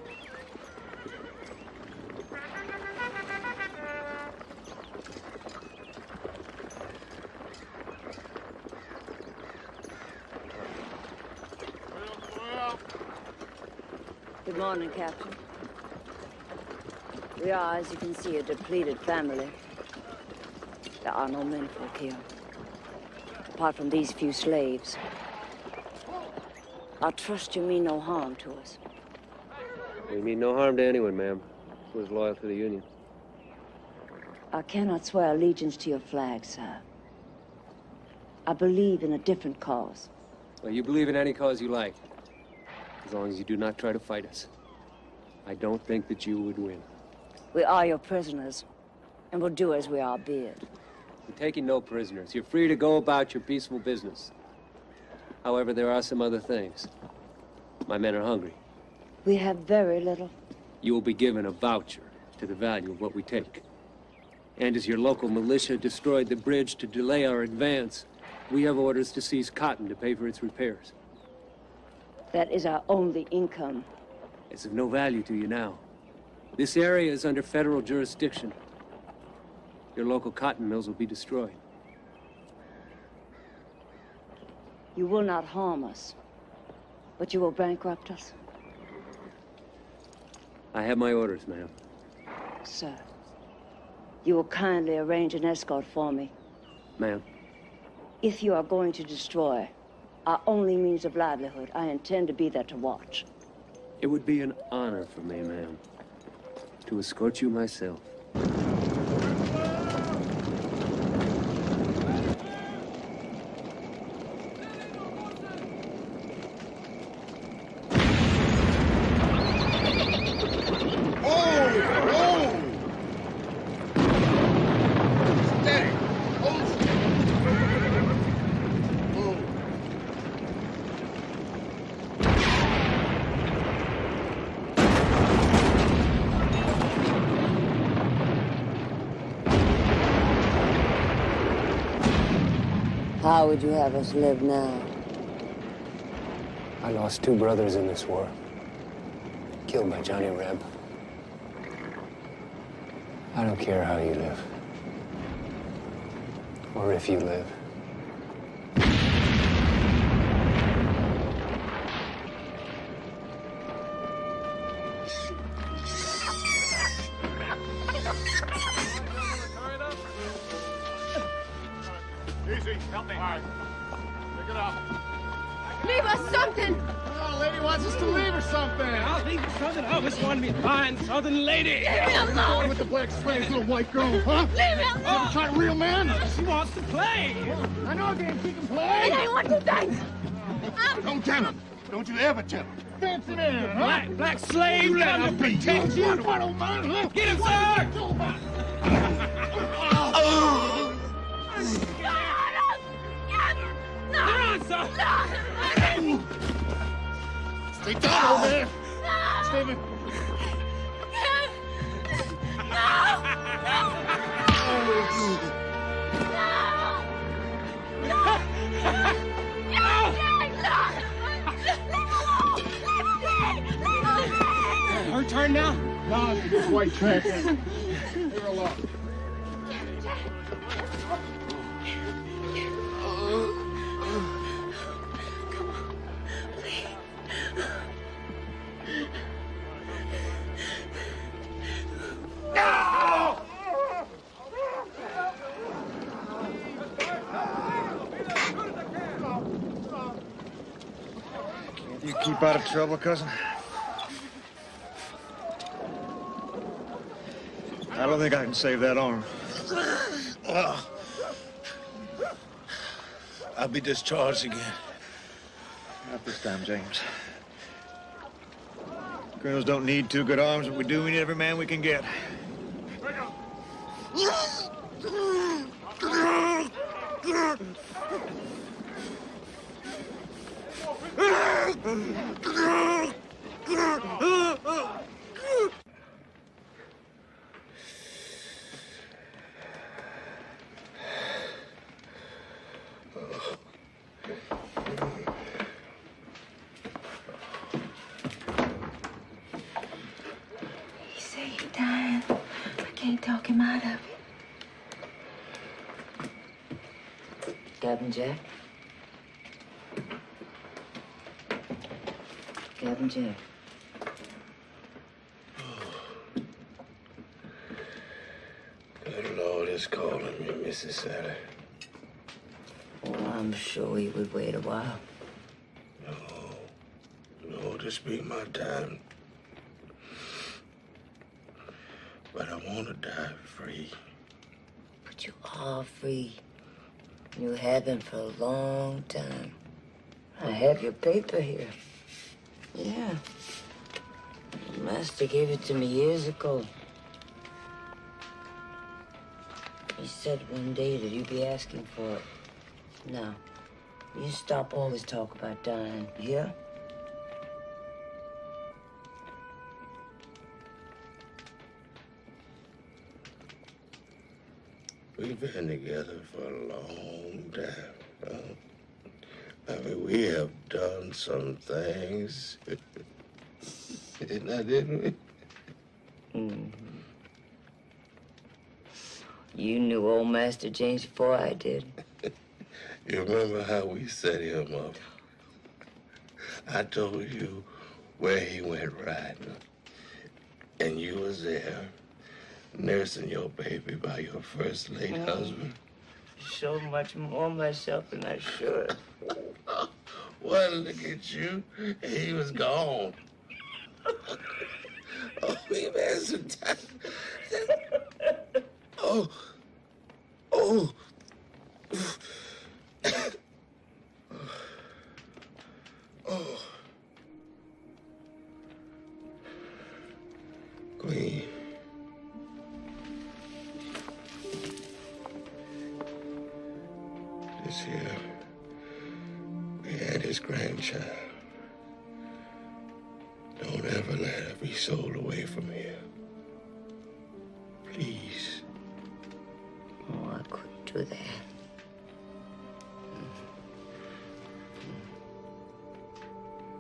Good morning, Captain. We are, as you can see, a depleted family. There are no menfolk here, apart from these few slaves. I trust you mean no harm to us. We mean no harm to anyone, ma'am, who is loyal to the Union. I cannot swear allegiance to your flag, sir. I believe in a different cause. Well, you believe in any cause you like, as long as you do not try to fight us. I don't think that you would win. We are your prisoners, and will do as we are bid. We're taking no prisoners. You're free to go about your peaceful business. However, there are some other things. My men are hungry. We have very little. You will be given a voucher to the value of what we take. And as your local militia destroyed the bridge to delay our advance, we have orders to seize cotton to pay for its repairs. That is our only income. It's of no value to you now. This area is under federal jurisdiction. Your local cotton mills will be destroyed. You will not harm us, but you will bankrupt us. I have my orders, ma'am. Sir, you will kindly arrange an escort for me. Ma'am. If you are going to destroy our only means of livelihood, I intend to be there to watch. It would be an honor for me, ma'am, to escort you myself. How would you have us live now? I lost 2 brothers in this war. Killed by Johnny Reb. I don't care how you live. Or if you live. Easy, help me. All right. Pick it up. Leave us something! Oh, lady wants us to leave her something. I'll leave you something. I always wanted to be fine Southern lady. Leave me alone! Going with the black slaves, little white girl, huh? Leave me alone! You ever try a real man? She wants to play. I know a game she can play. It ain't what you think! Don't tell him. Don't you ever tell him. Fancy man, huh? Black slave, You let come her to be. protect you. I don't mind, huh? Get him, sir! No! Come on, sir! No! Stay down over there. No! Stephen. Her turn now? No, it's just white trash. Leave her alone. You keep out of trouble, cousin? I don't think I can save that arm. I'll be discharged again. Not this time, James. Colonels don't need 2 good arms. What we do, we need every man we can get. He say he dying. I can't talk him out of it. Captain Jack? Captain Jack. Good Lord is calling me, Mrs. Sally. Oh, I'm sure he would wait a while. No, this be my time. But I want to die free. But you are free. You have been for a long time. I have your paper here. Yeah. Master gave it to me years ago. He said one day that you'd be asking for it. Now, you stop all this talk about dying, you hear? We've been together for a long time. I mean, we have done some things. Didn't we? Mm-hmm. You knew old Master James before I did. You remember how we set him up? I told you where he went riding, and you was there, nursing your baby by your first late husband. So much more myself than I should. Well, look at you. He was gone. Oh, we've had some time. Oh. Oh. Queen. This year, we had his grandchild. Don't ever let her be sold away from here. Please. Oh, I couldn't do that.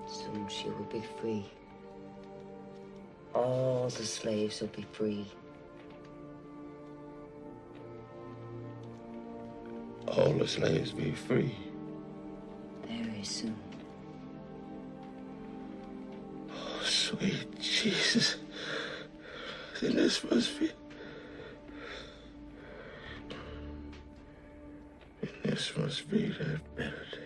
Soon she will be free. All the slaves will be free. All the slaves be free. Very soon. Oh, sweet Jesus. Then this must be... This must be that better day.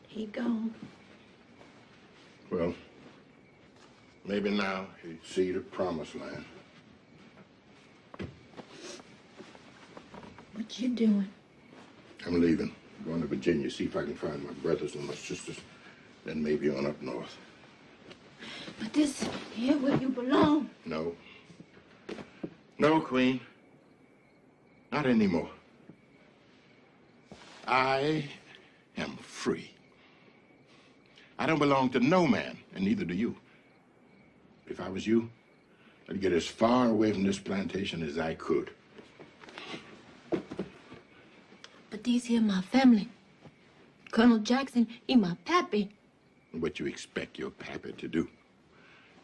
He gone. Well, maybe now he'd see the promised land. What you doing? I'm leaving. Going to Virginia, see if I can find my brothers and my sisters. Then maybe on up north. But this here where you belong. No. No, Queen. Not anymore. I am free. I don't belong to no man, and neither do you. If I was you, I'd get as far away from this plantation as I could. But these here my family. Colonel Jackson, he my pappy. What you expect your pappy to do?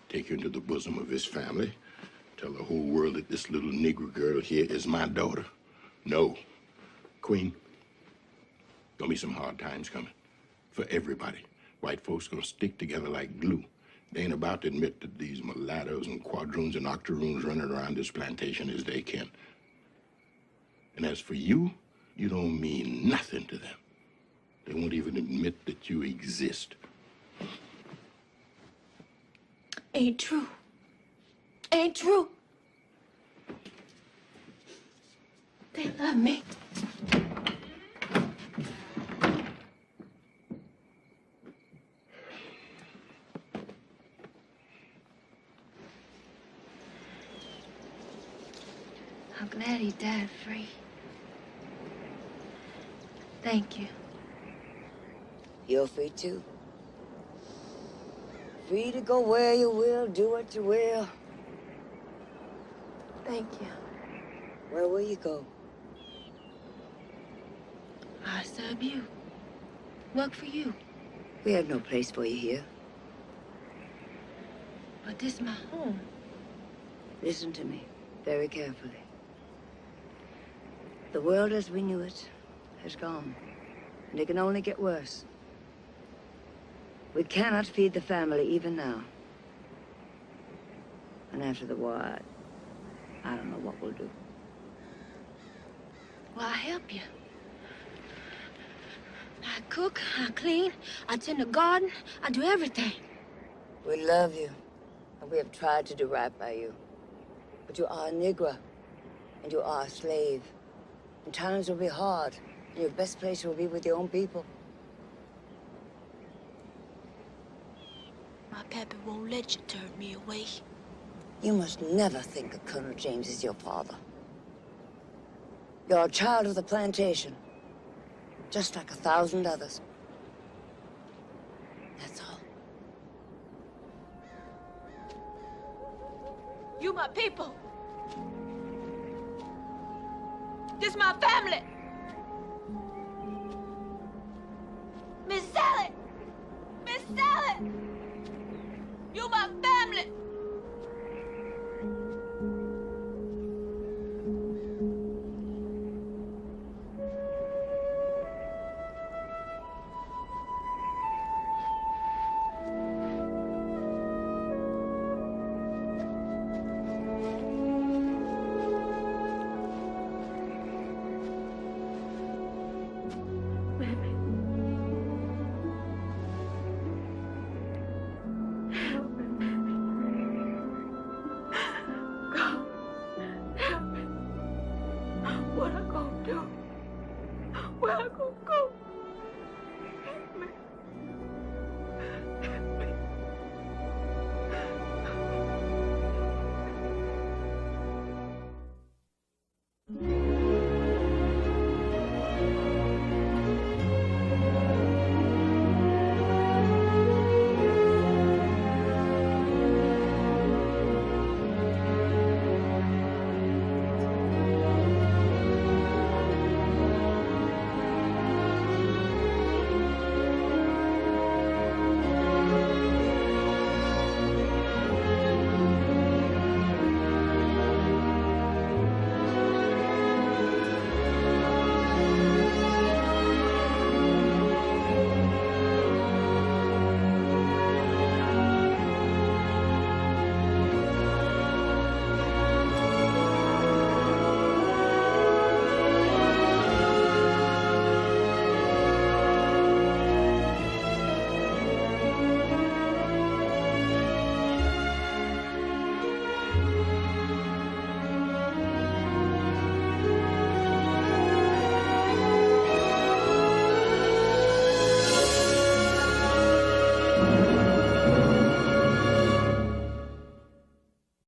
Take you into the bosom of his family? Tell the whole world that this little Negro girl here is my daughter? No. Queen, gonna be some hard times coming. For everybody. White folks gonna stick together like glue. They ain't about to admit that these mulattoes and quadroons and octoroons running around this plantation as they can. And as for you, you don't mean nothing to them. They won't even admit that you exist. Ain't true. Ain't true. They love me. I'm glad he died free. Thank you. You're free too. Free to go where you will, do what you will. Thank you. Where will you go? I serve you. Work for you. We have no place for you here. But this my home. Listen to me very carefully. The world as we knew it has gone, and it can only get worse. We cannot feed the family even now. And after the war, I don't know what we'll do. Well, I help you. I cook, I clean, I tend the garden, I do everything. We love you, and we have tried to do right by you. But you are a Negro, And you are a slave. And times will be hard. And your best place will be with your own people. My pappy won't let you turn me away. You must never think of Colonel James as your father. You're a child of the plantation, just like 1,000 others. That's all. You my people. This my family. Miss Sally! Miss Sally! You my family!